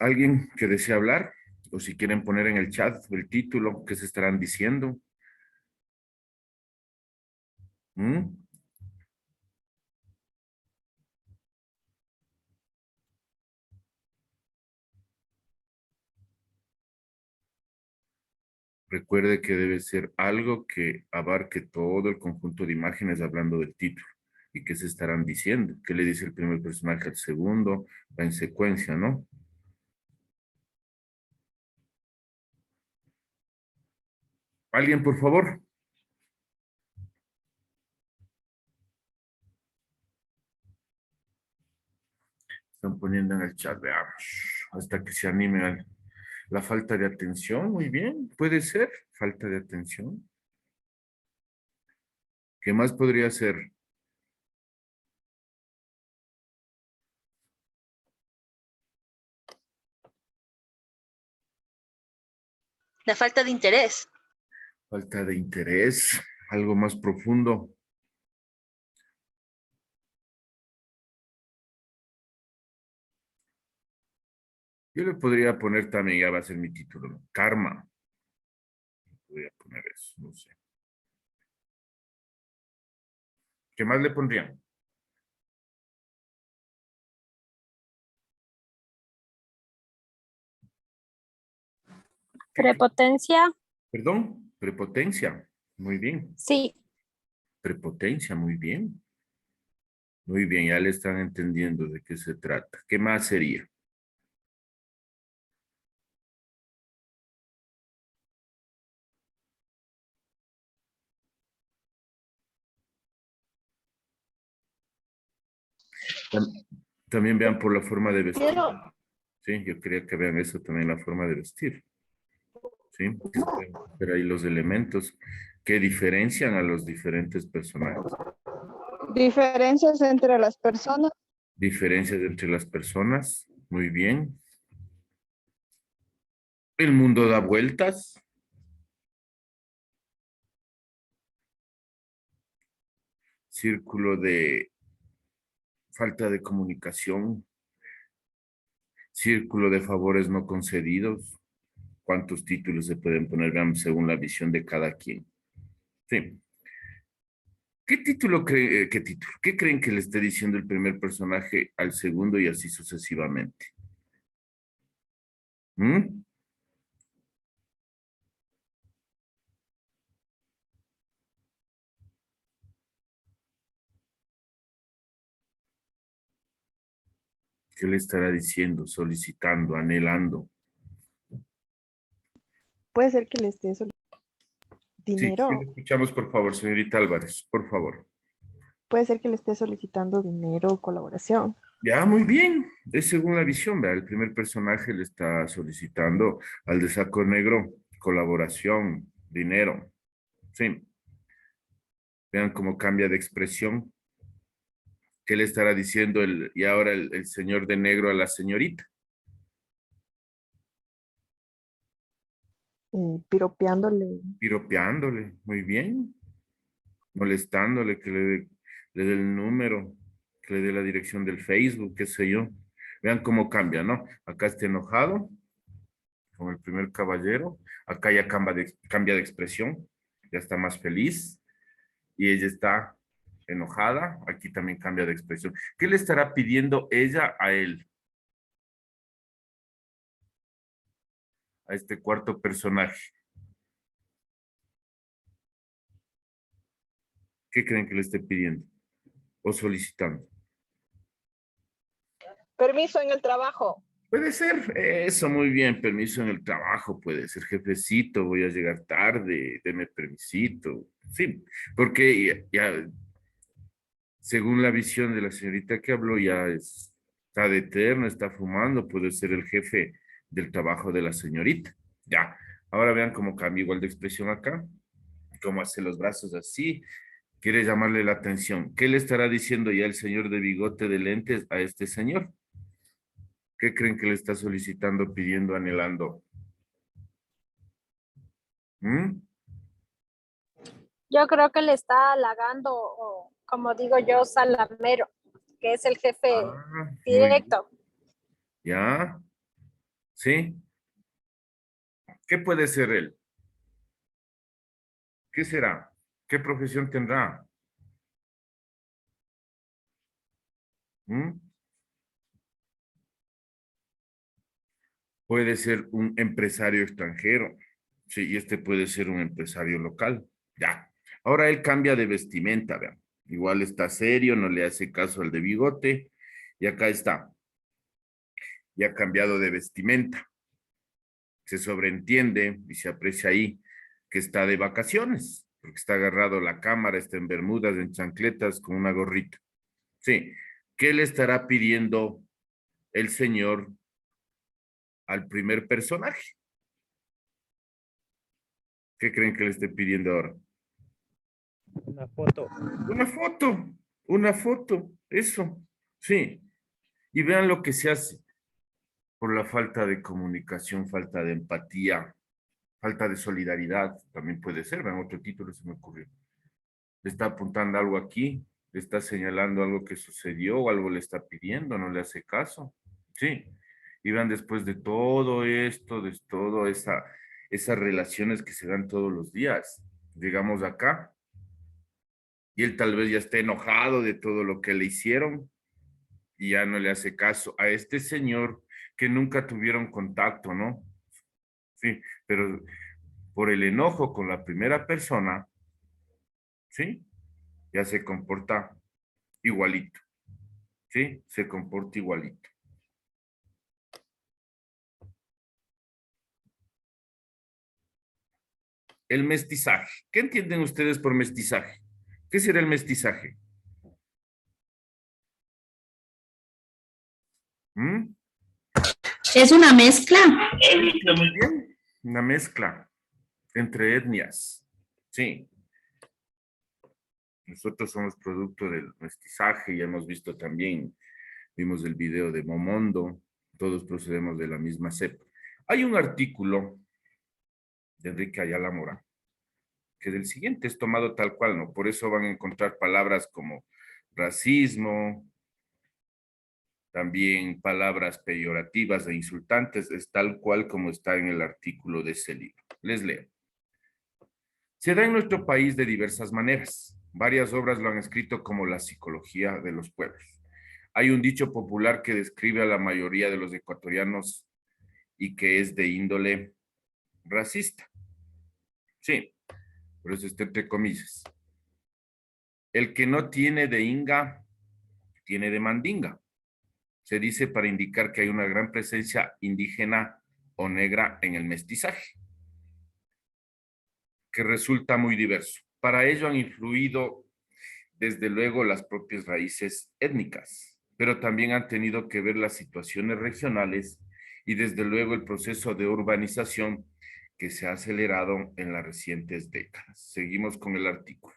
¿Alguien que desea hablar? O si quieren poner en el chat el título, ¿qué se estarán diciendo? ¿Mm? Recuerde que debe ser algo que abarque todo el conjunto de imágenes hablando del título. ¿Y qué se estarán diciendo? ¿Qué le dice el primer personaje al segundo? Va en secuencia, ¿no? ¿Alguien, por favor? Están poniendo en el chat, veamos, hasta que se animen. La falta de atención, muy bien, puede ser, falta de atención. ¿Qué más podría ser? La falta de interés. Falta de interés, algo más profundo. Yo le podría poner también, ya va a ser mi título, ¿no? Karma. Voy a poner eso, no sé. ¿Qué más le pondrían? ¿Qué? Prepotencia, Perdón, prepotencia. Muy bien. sí. Prepotencia, muy bien. Muy bien, ya le están entendiendo de qué se trata. ¿Qué más sería? Tam- También vean por la forma de vestir. Quiero, Sí, yo quería que vean eso también, la forma de vestir. Sí, que se pueden ver ahí los elementos que diferencian a los diferentes personajes. Diferencias entre las personas. Diferencias entre las personas. Muy bien. El mundo da vueltas. Círculo de falta de comunicación. Círculo de favores no concedidos. ¿Cuántos títulos se pueden poner? Veamos según la visión de cada quien. Sí. ¿Qué título cree, qué título? ¿Qué creen que le esté diciendo el primer personaje al segundo y así sucesivamente? ¿Mm? ¿Qué le estará diciendo, solicitando, anhelando? Puede ser que le esté Sí, sí, le dinero. escuchamos, por favor, señorita Álvarez, por favor. Puede ser que le esté solicitando dinero, colaboración. Ya, muy bien. Es según la visión, ¿verdad? El primer personaje le está solicitando al de saco negro colaboración, dinero. Sí. Vean cómo cambia de expresión. ¿Qué le estará diciendo y ahora el señor de negro a la señorita? Piropeándole. Piropeándole, muy bien. Molestándole, le dé el número, que le dé la dirección del Facebook, qué sé yo. Vean cómo cambia, ¿no? Acá está enojado con el primer caballero, acá ya cambia de expresión, ya está más feliz y ella está enojada, aquí también cambia de expresión. ¿Qué le estará pidiendo ella a él, a este cuarto personaje? ¿Qué creen que le esté pidiendo o solicitando? Permiso en el trabajo. Puede ser eso, muy bien, permiso en el trabajo, puede ser jefecito, voy a llegar tarde, deme permisito, sí, porque según la visión de la señorita que habló, está de eterno, está fumando, puede ser el jefe del trabajo de la señorita. Ya, ahora vean cómo cambia igual de expresión acá, cómo hace los brazos así, quiere llamarle la atención. ¿Qué le estará diciendo ya el señor de bigote de lentes a este señor? ¿Qué creen que le está solicitando, pidiendo, anhelando? ¿Mm? Yo creo que le está halagando, o como digo yo, salamero, que es el jefe Ah, muy bien. directo. Ya. ¿Sí? ¿Qué puede ser él? ¿Qué será? ¿Qué profesión tendrá? ¿Mm? Puede ser un empresario extranjero. Sí, y este puede ser un empresario local. Ya. Ahora él cambia de vestimenta, vean. Igual está serio, no le hace caso al de bigote. Y acá está. Ya ha cambiado de vestimenta. Se sobreentiende y se aprecia ahí que está de vacaciones, porque está agarrado a la cámara, está en bermudas, en chancletas, con una gorrita. Sí. ¿Qué le estará pidiendo el señor al primer personaje? ¿Qué creen que le esté pidiendo ahora? Una foto. Una foto, eso, sí. Y vean lo que se hace por la falta de comunicación, falta de empatía, falta de solidaridad, también puede ser, vean, otro título se me ocurrió. Le está apuntando algo aquí, le está señalando algo que sucedió o algo le está pidiendo, no le hace caso, sí. Y vean después de todo esto, de todo esas relaciones que se dan todos los días, llegamos acá y él tal vez ya esté enojado de todo lo que le hicieron y ya no le hace caso a este señor que nunca tuvieron contacto, ¿no? Sí, pero por el enojo con la primera persona, ¿sí? Ya se comporta igualito, ¿sí? Se comporta igualito. El mestizaje. ¿Qué entienden ustedes por mestizaje? ¿Qué será el mestizaje? ¿Mm? Es una mezcla. Muy bien. Una mezcla entre etnias. Sí. Nosotros somos producto del mestizaje, ya hemos visto también, vimos el video de Momondo, todos procedemos de la misma cepa. Hay un artículo de Enrique Ayala Mora, que del siguiente es tomado tal cual, ¿no? Por eso van a encontrar palabras como racismo, también palabras peyorativas e insultantes, es tal cual como está en el artículo de ese libro. Les leo. Se da en nuestro país de diversas maneras. Varias obras lo han escrito como la psicología de los pueblos. Hay un dicho popular que describe a la mayoría de los ecuatorianos y que es de índole racista. Sí, por eso está entre comillas. El que no tiene de inga, tiene de mandinga. Se dice para indicar que hay una gran presencia indígena o negra en el mestizaje, que resulta muy diverso. Para ello han influido desde luego las propias raíces étnicas, pero también han tenido que ver las situaciones regionales y desde luego el proceso de urbanización que se ha acelerado en las recientes décadas. Seguimos con el artículo.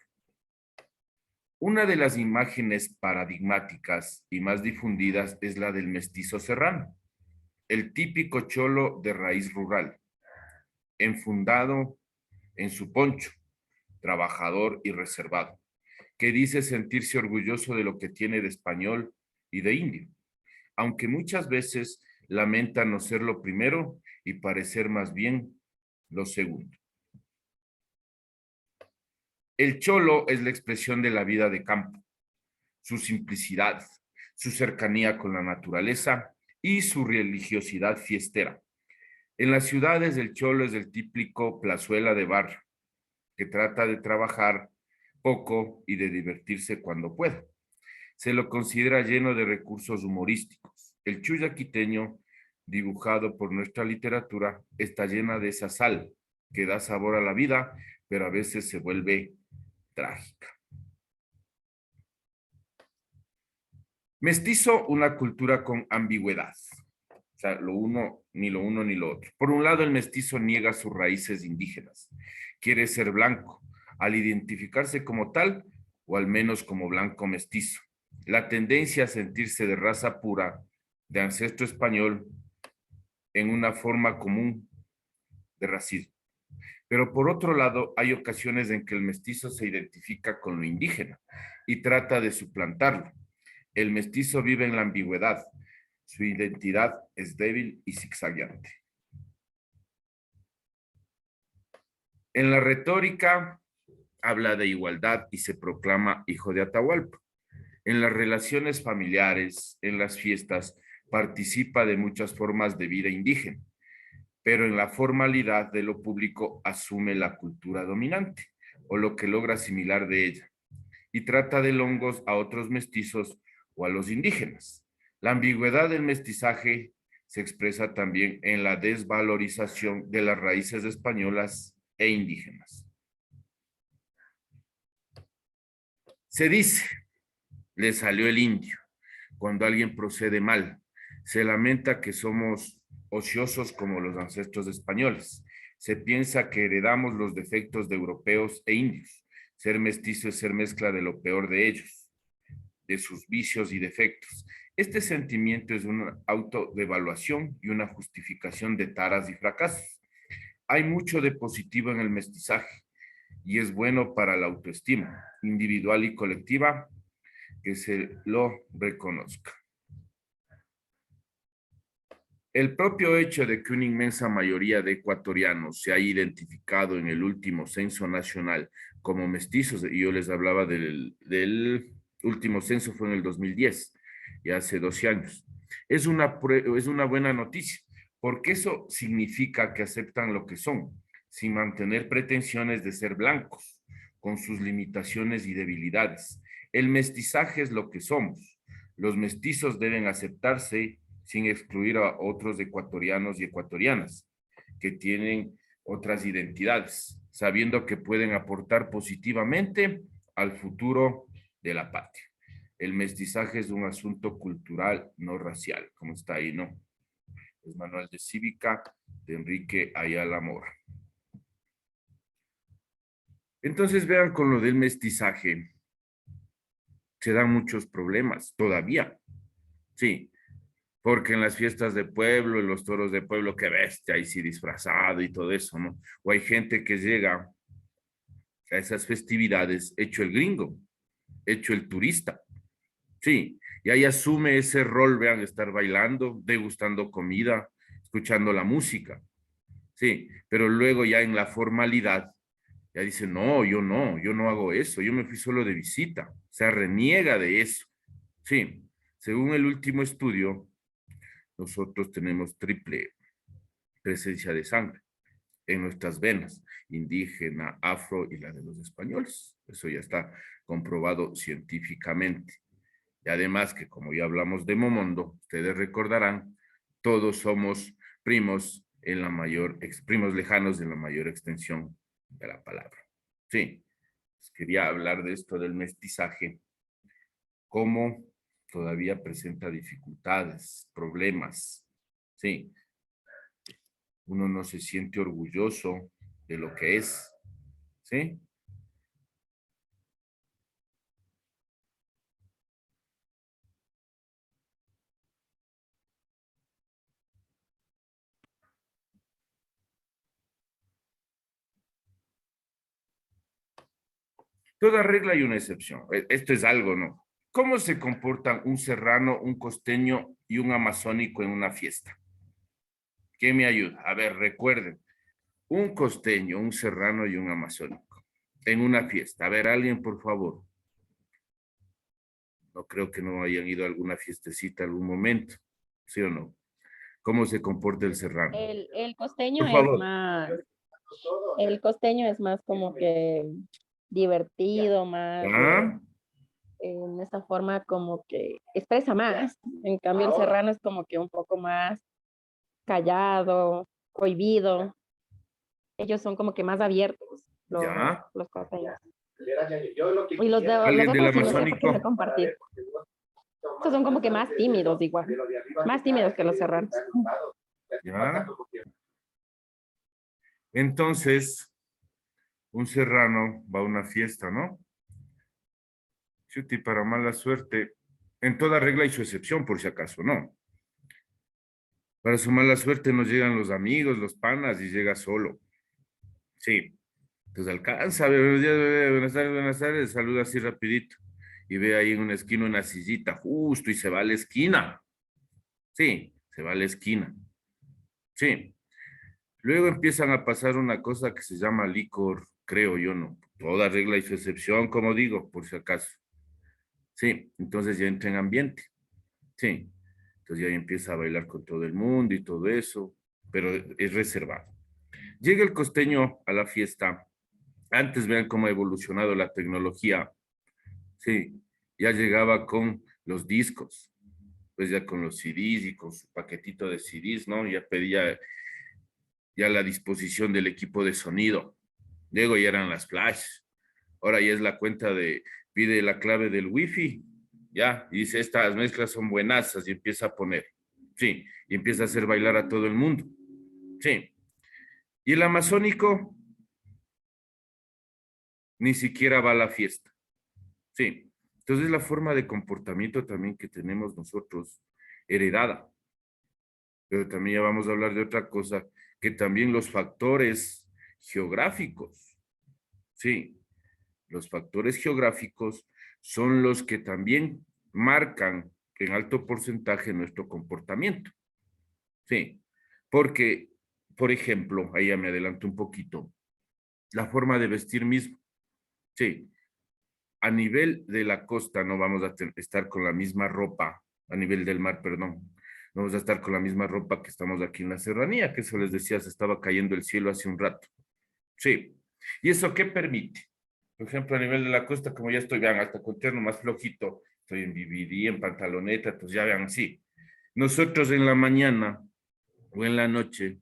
Una de las imágenes paradigmáticas y más difundidas es la del mestizo serrano, el típico cholo de raíz rural, enfundado en su poncho, trabajador y reservado, que dice sentirse orgulloso de lo que tiene de español y de indio, aunque muchas veces lamenta no ser lo primero y parecer más bien lo segundo. El cholo es la expresión de la vida de campo, su simplicidad, su cercanía con la naturaleza y su religiosidad fiestera. En las ciudades el cholo es el típico plazuela de barrio, que trata de trabajar poco y de divertirse cuando pueda. Se lo considera lleno de recursos humorísticos. El chulla quiteño, dibujado por nuestra literatura, está llena de esa sal que da sabor a la vida, pero a veces se vuelve trágica. Mestizo, una cultura con ambigüedad. O sea, ni lo uno ni lo otro. Por un lado, el mestizo niega sus raíces indígenas. Quiere ser blanco, al identificarse como tal, o al menos como blanco mestizo. La tendencia a sentirse de raza pura, de ancestro español, en una forma común de racismo. Pero por otro lado, hay ocasiones en que el mestizo se identifica con lo indígena y trata de suplantarlo. El mestizo vive en la ambigüedad, Su identidad es débil y zigzagueante. En la retórica habla de igualdad y se proclama hijo de Atahualpa. En las relaciones familiares, en las fiestas, participa de muchas formas de vida indígena, pero en la formalidad de lo público asume la cultura dominante o lo que logra asimilar de ella y trata de longos a otros mestizos o a los indígenas. La ambigüedad del mestizaje se expresa también en la desvalorización de las raíces españolas e indígenas. Se dice, le salió el indio cuando alguien procede mal. Se lamenta que somos ociosos como los ancestros españoles. Se piensa que heredamos los defectos de europeos e indios. Ser mestizo es ser mezcla de lo peor de ellos, de sus vicios y defectos. Este sentimiento es una autodevaluación y una justificación de taras y fracasos. Hay mucho de positivo en el mestizaje y es bueno para la autoestima individual y colectiva que se lo reconozca. El propio hecho de que una inmensa mayoría de ecuatorianos se haya identificado en el último censo nacional como mestizos, y yo les hablaba del último censo fue en el 2010, ya hace 12 años, es una buena noticia, porque eso significa que aceptan lo que son, sin mantener pretensiones de ser blancos, con sus limitaciones y debilidades. El mestizaje es lo que somos. Los mestizos deben aceptarse sin excluir a otros ecuatorianos y ecuatorianas que tienen otras identidades, sabiendo que pueden aportar positivamente al futuro de la patria. El mestizaje es un asunto cultural, no racial, como está ahí, ¿no? Es Manual de Cívica de Enrique Ayala Mora. Entonces vean con lo del mestizaje, se dan muchos problemas todavía, sí, porque en las fiestas de pueblo, en los toros de pueblo, qué bestia, ahí sí disfrazado y todo eso, ¿no? O hay gente que llega a esas festividades hecho el gringo, hecho el turista, sí, y ahí asume ese rol, vean, estar bailando, degustando comida, escuchando la música, sí, pero luego ya en la formalidad, ya dice, no, yo no hago eso, yo me fui solo de visita, o sea, reniega de eso, sí, según el último estudio, nosotros tenemos triple presencia de sangre en nuestras venas, indígena, afro y la de los españoles. Eso ya está comprobado científicamente. Y además que como ya hablamos de Momondo, ustedes recordarán, todos somos primos en la mayor, primos lejanos en la mayor extensión de la palabra. Sí, pues quería hablar de esto del mestizaje, cómo todavía presenta dificultades, problemas, sí. Uno no se siente orgulloso de lo que es, ¿sí? Toda regla hay una excepción. Esto es algo, ¿no? ¿Cómo se comportan un serrano, un costeño y un amazónico en una fiesta? ¿Quién me ayuda? A ver, recuerden. Un costeño, un serrano y un amazónico en una fiesta. A ver, alguien, por favor. No creo que no hayan ido a alguna fiestecita algún momento, ¿sí o no? ¿Cómo se comporta el serrano? El costeño Por es favor. más, el costeño es más como que divertido, más ¿Ah? en esa forma como que expresa más. En cambio, el serrano es como que un poco más callado, cohibido. Ellos son como que más abiertos, ¿Ya? los costeños. Y ¿Alguien los del otros sí no sé por qué amazónico? no compartir. Estos son como que más tímidos igual, más tímidos que los serranos. ¿Ya? Entonces, un serrano va a una fiesta, ¿no? Chuti, para mala suerte, en toda regla hay su excepción, por si acaso, ¿no? Para su mala suerte nos llegan los amigos, los panas y llega solo. Sí. Entonces alcanza, buenos días, bebé, buenas tardes, saluda así rapidito. Y ve ahí en una esquina una sillita, justo, y se va a la esquina. Sí, se va a la esquina. Sí. Luego empiezan a pasar una cosa que se llama licor, creo yo, ¿no? Toda regla y su excepción, como digo, por si acaso. Sí, entonces ya entra en ambiente. Sí. Entonces ya empieza a bailar con todo el mundo y todo eso, pero es reservado. Llega el costeño a la fiesta. Antes vean cómo ha evolucionado la tecnología. Sí, ya llegaba con los discos, pues ya con los CDs y con su paquetito de CDs, ¿no? Ya pedía ya la disposición del equipo de sonido. Luego ya eran las flash. Ahora ya es la cuenta de, pide la clave del wifi, ya, y dice, estas mezclas son buenasas y empieza a poner. Sí, y empieza a hacer bailar a todo el mundo. Sí. Y el amazónico ni siquiera va a la fiesta. Sí. Entonces la forma de comportamiento también que tenemos nosotros heredada. Pero también ya vamos a hablar de otra cosa, que también los factores geográficos, sí, los factores geográficos son los que también marcan en alto porcentaje nuestro comportamiento. Sí, porque, por ejemplo, ahí ya me adelanto un poquito, la forma de vestir mismo. Sí, a nivel de la costa no vamos a estar con la misma ropa, a nivel del mar, perdón, no vamos a estar con la misma ropa que estamos aquí en la serranía, que eso les decía, se estaba cayendo el cielo hace un rato. Sí, ¿y eso qué permite? Por ejemplo, a nivel de la costa, como ya estoy, vean, hasta con terno más flojito, estoy en BBD, en pantaloneta, pues ya vean, sí. Nosotros en la mañana o en la noche,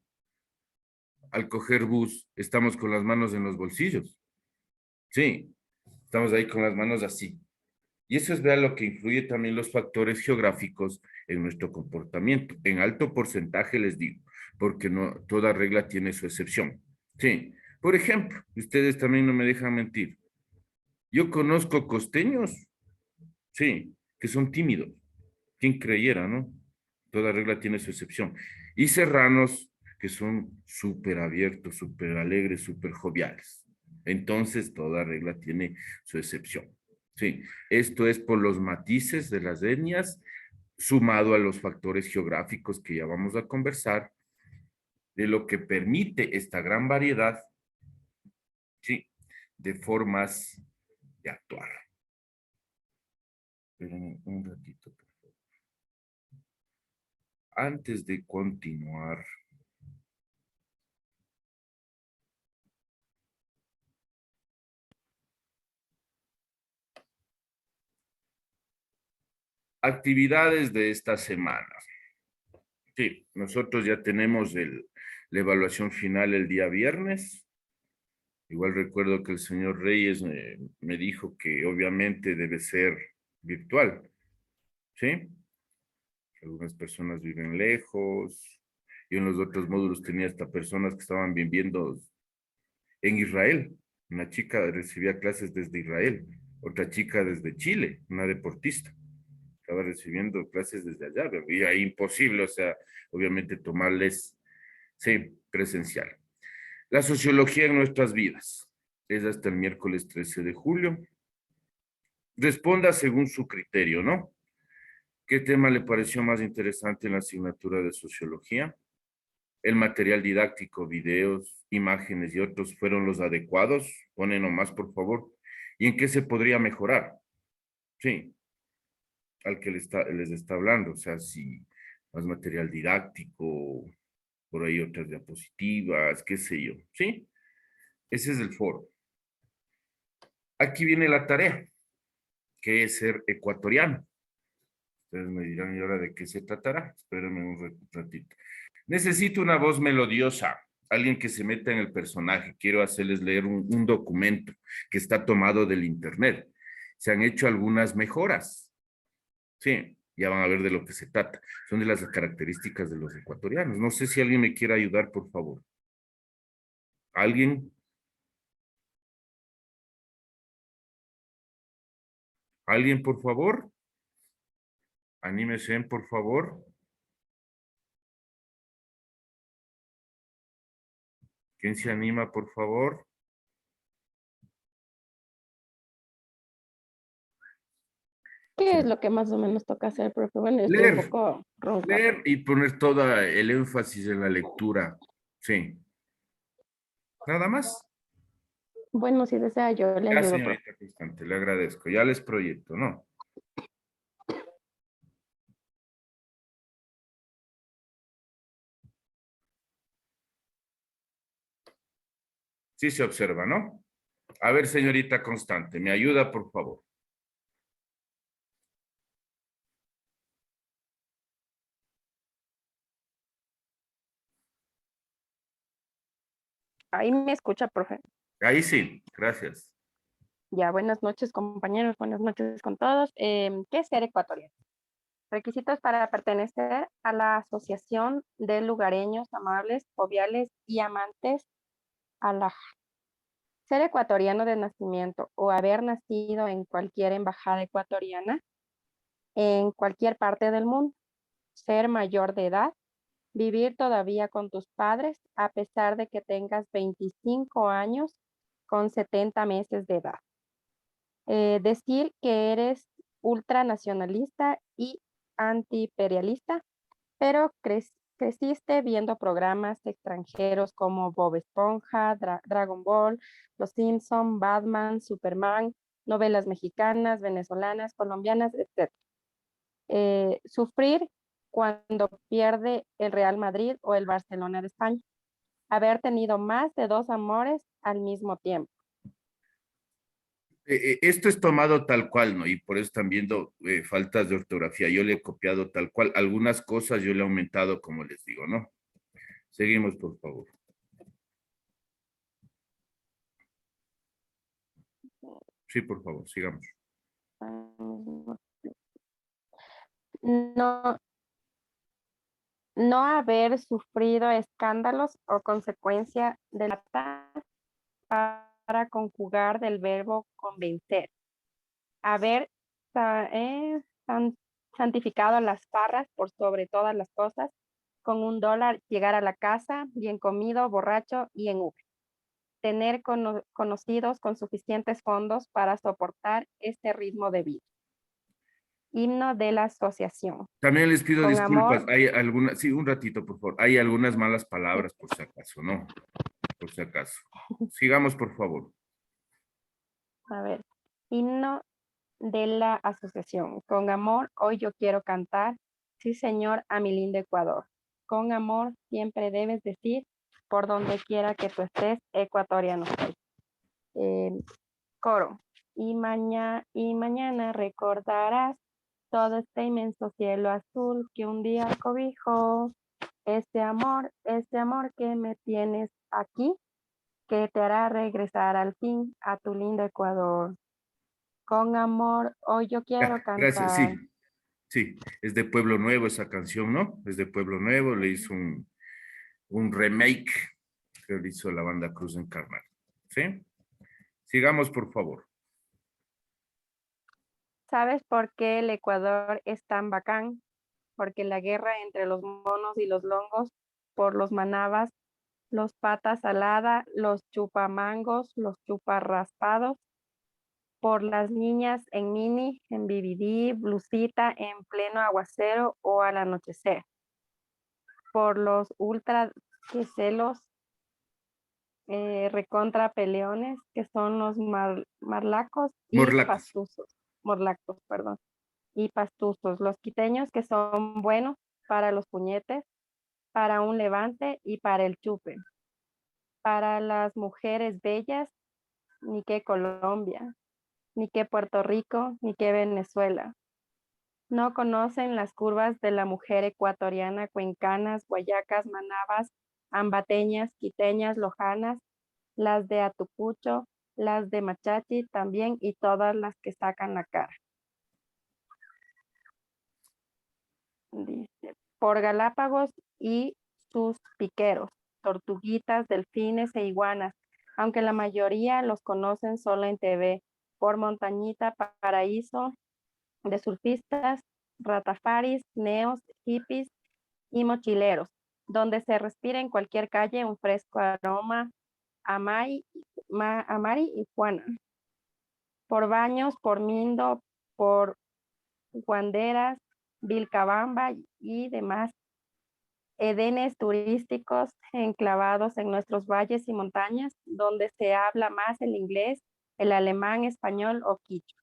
al coger bus, estamos con las manos en los bolsillos. Sí, estamos ahí con las manos así. Y eso es, vean, lo que influye también los factores geográficos en nuestro comportamiento. En alto porcentaje les digo, porque no toda regla tiene su excepción. Sí, por ejemplo, ustedes también no me dejan mentir. Yo conozco costeños, sí, que son tímidos. ¿Quién creyera, no? Toda regla tiene su excepción. Y serranos, que son súper abiertos, súper alegres, súper joviales. Entonces, toda regla tiene su excepción. Sí, esto es por los matices de las etnias, sumado a los factores geográficos que ya vamos a conversar, de lo que permite esta gran variedad, sí, de formas de actuar. Esperen un ratito, por favor. Antes de continuar, actividades de esta semana. Sí, nosotros ya tenemos la evaluación final el día viernes. Igual recuerdo que el señor Reyes me dijo que obviamente debe ser virtual, ¿sí? Algunas personas viven lejos. Yo en los otros módulos tenía hasta personas que estaban viviendo en Israel. Una chica recibía clases desde Israel, otra chica desde Chile, una deportista. Estaba recibiendo clases desde allá, y ahí imposible, o sea, obviamente tomarles, sí, presencial. La sociología en nuestras vidas es hasta el miércoles 13 de julio. Responda según su criterio, ¿no? ¿Qué tema le pareció más interesante en la asignatura de sociología? ¿El material didáctico, videos, imágenes y otros fueron los adecuados? Pone nomás, por favor. ¿Y en qué se podría mejorar? Sí, al que les está hablando, o sea, si más material didáctico, por ahí otras diapositivas, qué sé yo, ¿sí? Ese es el foro. Aquí viene la tarea, que es ser ecuatoriano. Ustedes me dirán, ¿y ahora de qué se tratará? Espérenme un ratito. Necesito una voz melodiosa, alguien que se meta en el personaje. Quiero hacerles leer un documento que está tomado del internet. Se han hecho algunas mejoras. Sí, ya van a ver de lo que se trata. Son de las características de los ecuatorianos. No sé si alguien me quiera ayudar, por favor. ¿Alguien? ¿Alguien, por favor? Anímese, por favor. ¿Quién se anima, por favor? ¿Qué es lo que más o menos toca hacer, profe? Bueno, yo estoy un Leer, poco ronca. leer y poner todo el énfasis en la lectura. Sí, nada más. Bueno, si desea, yo le Ya, ayudo, profe. señorita Constante, le agradezco. Ya les proyecto, ¿no? Sí se observa, ¿no? A ver, señorita Constante, ¿me ayuda, por favor? Ahí me escucha, profe. Ahí sí, gracias. Ya, buenas noches, compañeros. Buenas noches con todos. ¿Qué es ser ecuatoriano? Requisitos para pertenecer a la Asociación de Lugareños Amables, Joviales y Amantes a la ser ecuatoriano de nacimiento o haber nacido en cualquier embajada ecuatoriana en cualquier parte del mundo, ser mayor de edad, vivir todavía con tus padres a pesar de que tengas 25 años con 70 meses de edad. Decir que eres ultranacionalista y antiimperialista, pero creciste viendo programas extranjeros como Bob Esponja, Dragon Ball, Los Simpson, Batman, Superman, novelas mexicanas, venezolanas, colombianas, etc. Sufrir cuando pierde el Real Madrid o el Barcelona de España. Haber tenido más de 2 amores al mismo tiempo. Esto es tomado tal cual, ¿no? Y por eso están viendo faltas de ortografía. Yo le he copiado tal cual. Algunas cosas yo le he aumentado, como les digo, ¿no? Seguimos, por favor. Sí, por favor, sigamos. No, no haber sufrido escándalos o consecuencia de la para conjugar del verbo convencer. Haber santificado las farras por sobre todas las cosas, con $1 llegar a la casa, bien comido, borracho y en Uber. Tener conocidos con suficientes fondos para soportar este ritmo de vida. Himno de la asociación. También les pido Con disculpas. amor. Hay algunas, sí, un ratito, por favor. Hay algunas malas palabras, por si acaso, ¿no? Por si acaso. Sigamos, por favor. A ver. Himno de la asociación. Con amor, hoy yo quiero cantar. Sí, señor, a mi lindo Ecuador. Con amor, siempre debes decir, por donde quiera que tú estés, ecuatoriano soy. Coro. Y mañana recordarás todo este inmenso cielo azul que un día cobijó. Este amor que me tienes aquí, que te hará regresar al fin a tu lindo Ecuador. Con amor, hoy yo quiero Gracias, sí. cantar. Sí, es de Pueblo Nuevo esa canción, ¿no? Es de Pueblo Nuevo, le hizo un remake que le hizo la banda Cruz Encarnada. ¿Sí? Sigamos, por favor. ¿Sabes por qué el Ecuador es tan bacán? Porque la guerra entre los monos y los longos, por los manabas, los patas salada, los chupamangos, los chuparraspados, por las niñas en mini, en BBD, blusita, en pleno aguacero o al anochecer, por los ultra que celos recontra peleones, que son los marlacos y Morlacos. pastuzos, morlacos, perdón, y pastuzos, los quiteños que son buenos para los puñetes, para un levante y para el chupe, para las mujeres bellas, ni que Colombia, ni que Puerto Rico, ni que Venezuela. No conocen las curvas de la mujer ecuatoriana, cuencanas, guayacas, manabas, ambateñas, quiteñas, lojanas, las de Atucucho, las de Machachi también y todas las que sacan la cara. Dice, por Galápagos y sus piqueros, tortuguitas, delfines e iguanas, aunque la mayoría los conocen solo en TV, por Montañita, Paraíso de surfistas, ratafaris, neos, hippies y mochileros, donde se respira en cualquier calle un fresco aroma a Mari y Juana. Por Baños, por Mindo, por Guanderas, Vilcabamba y demás edenes turísticos enclavados en nuestros valles y montañas, donde se habla más el inglés, el alemán, español o quichua.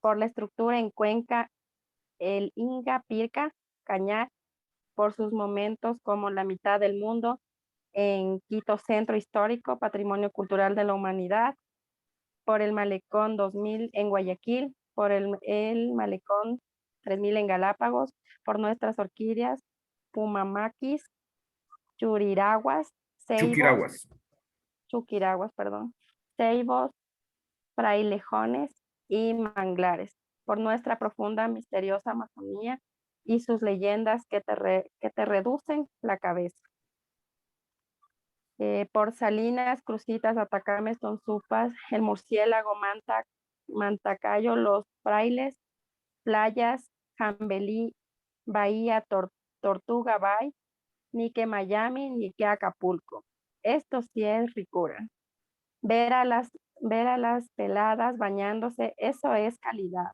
Por la estructura en Cuenca, el Inga, Pirca, Cañar, por sus momentos como la mitad del mundo, en Quito Centro Histórico, Patrimonio Cultural de la Humanidad, por el Malecón 2000 en Guayaquil, por el Malecón 3000 en Galápagos, por nuestras orquídeas, Pumamaquis, Churiraguas, Ceibos, Chuquiraguas. Chuquiraguas, perdón, Ceibos, Frailejones y Manglares, por nuestra profunda, misteriosa Amazonía y sus leyendas que te reducen la cabeza. Por Salinas, Crucitas, Atacames, Tonsupas, el Murciélago, Mantacayo, Los Frailes, Playas, Jambelí, Bahía, Tortuga Bay, ni que Miami, ni que Acapulco. Esto sí es ricura. Ver a las peladas bañándose, eso es calidad.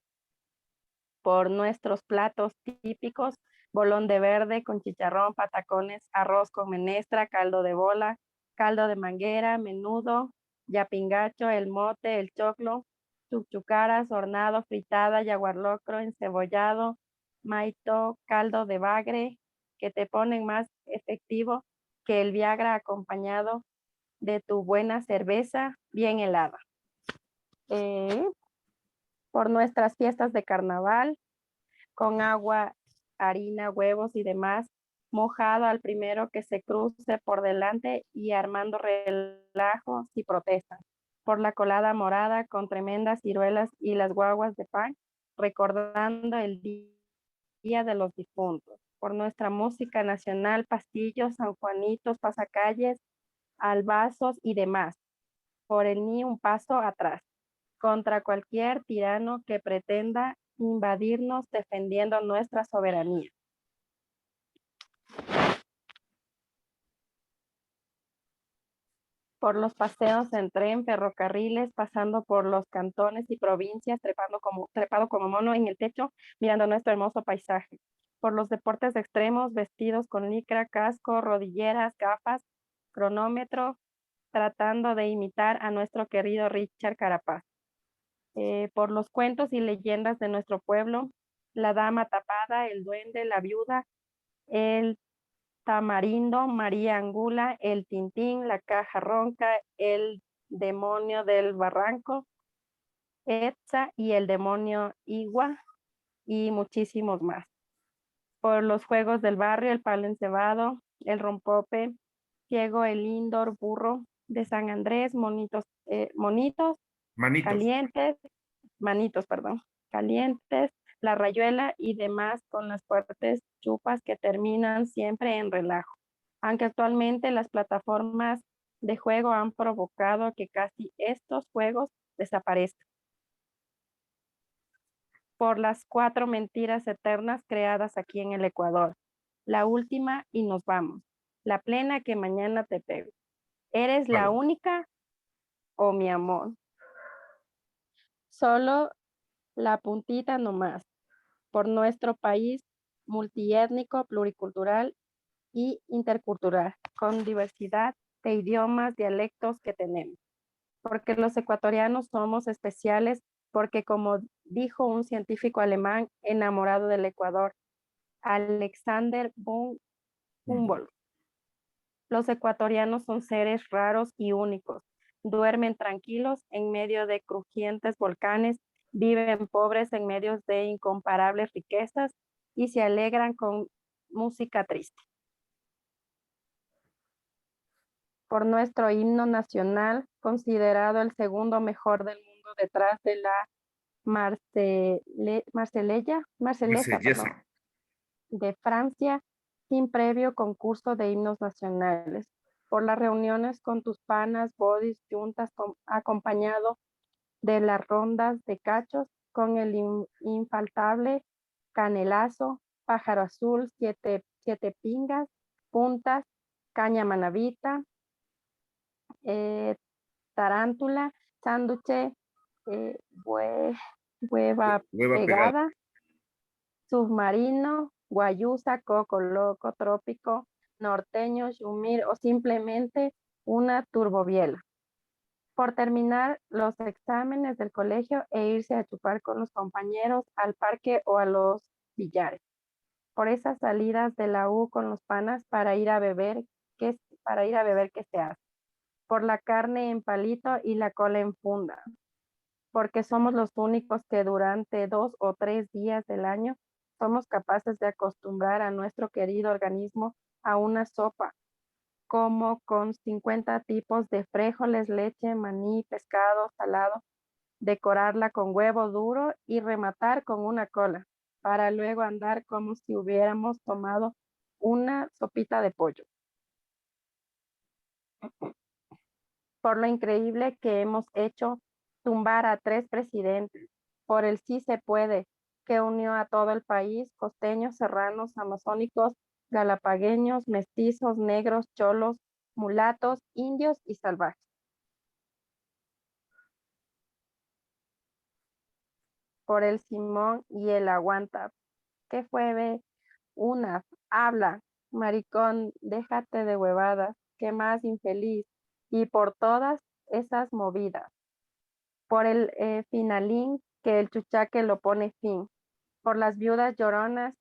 Por nuestros platos típicos, bolón de verde con chicharrón, patacones, arroz con menestra, caldo de bola, caldo de manguera, menudo, yapingacho, el mote, el choclo, chuchucaras, hornado, fritada, yaguarlocro, encebollado, maito, caldo de bagre, que te ponen más efectivo que el Viagra acompañado de tu buena cerveza bien helada. Por nuestras fiestas de carnaval, con agua, harina, huevos y demás, mojado al primero que se cruce por delante y armando relajos y protestas. Por la colada morada con tremendas ciruelas y las guaguas de pan, recordando el Día de los Difuntos. Por nuestra música nacional, pastillos, sanjuanitos, pasacalles, albazos y demás. Por el ni un paso atrás. Contra cualquier tirano que pretenda invadirnos defendiendo nuestra soberanía. Por los paseos en tren, ferrocarriles, pasando por los cantones y provincias, trepado como mono en el techo, mirando nuestro hermoso paisaje. Por los deportes extremos, vestidos con licra, casco, rodilleras, gafas, cronómetro, tratando de imitar a nuestro querido Richard Carapaz. Por los cuentos y leyendas de nuestro pueblo, la dama tapada, el duende, la viuda, el tamarindo, María Angula, el tintín, la caja ronca, el demonio del barranco, Etza y el demonio Igua y muchísimos más. Por los juegos del barrio, el palo encebado, el rompope, ciego, el indoor, burro de San Andrés, monitos Manitos. calientes, manitos, perdón, calientes, la rayuela y demás con las fuertes chupas que terminan siempre en relajo. Aunque actualmente las plataformas de juego han provocado que casi estos juegos desaparezcan. Por las 4 mentiras eternas creadas aquí en el Ecuador. La última y nos vamos. La plena que mañana te pego. ¿Eres la única o mi amor? Solo la puntita nomás. Por nuestro país multiétnico, pluricultural y intercultural, con diversidad de idiomas, dialectos que tenemos. Porque los ecuatorianos somos especiales porque, como dijo un científico alemán enamorado del Ecuador, Alexander von Humboldt, los ecuatorianos son seres raros y únicos. Duermen tranquilos en medio de crujientes volcanes, viven pobres en medio de incomparables riquezas y se alegran con música triste. Por nuestro himno nacional, considerado el segundo mejor del mundo detrás de la Marsellesa, perdón, de Francia, sin previo concurso de himnos nacionales. Por las reuniones con tus panas, bodis, juntas, acompañado de las rondas de cachos, con el infaltable canelazo, pájaro azul, siete pingas, puntas, caña manavita, tarántula, sánduche, hueva pegada, submarino, guayusa, coco loco, trópico, norteño, shumir o simplemente una turbobiela. Por terminar los exámenes del colegio e irse a chupar con los compañeros al parque o a los billares. Por esas salidas de la U con los panas para ir a beber, ¿qué se hace? Por la carne en palito y la cola en funda. Porque somos los únicos que durante 2 o 3 días del año somos capaces de acostumbrar a nuestro querido organismo a una sopa, como con 50 tipos de frijoles, leche, maní, pescado, salado, decorarla con huevo duro y rematar con una cola, para luego andar como si hubiéramos tomado una sopita de pollo. Por lo increíble que hemos hecho tumbar a 3 presidentes, por el sí se puede, que unió a todo el país, costeños, serranos, amazónicos, galapagueños, mestizos, negros, cholos, mulatos, indios y salvajes. Por el Simón y el aguanta. ¿Qué fue, ve? Una, habla, maricón, déjate de huevadas, qué más infeliz. Y por todas esas movidas. Por el finalín, que el chuchaque lo pone fin. Por las viudas lloronas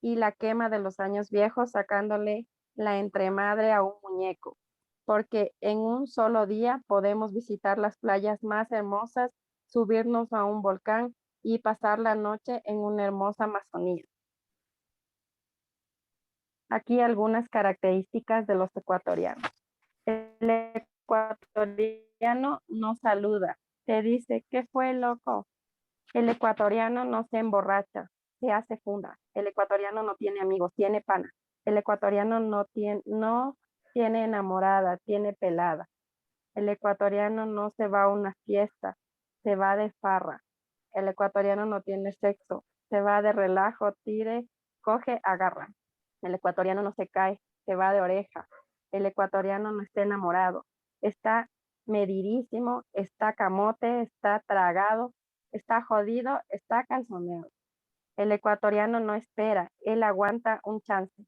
y la quema de los años viejos sacándole la entremadre a un muñeco. Porque en un solo día podemos visitar las playas más hermosas, subirnos a un volcán y pasar la noche en una hermosa Amazonía. Aquí algunas características de los ecuatorianos. El ecuatoriano no saluda, te dice, ¿qué fue, loco? El ecuatoriano no se emborracha, se hace funda. El ecuatoriano no tiene amigos, tiene pana. El ecuatoriano no tiene enamorada, tiene pelada. El ecuatoriano no se va a una fiesta, se va de farra. El ecuatoriano no tiene sexo, se va de relajo, tire, coge, agarra. El ecuatoriano no se cae, se va de oreja. El ecuatoriano no está enamorado, está medidísimo, está camote, está tragado, está jodido, está calzoneado. El ecuatoriano no espera, él aguanta un chance.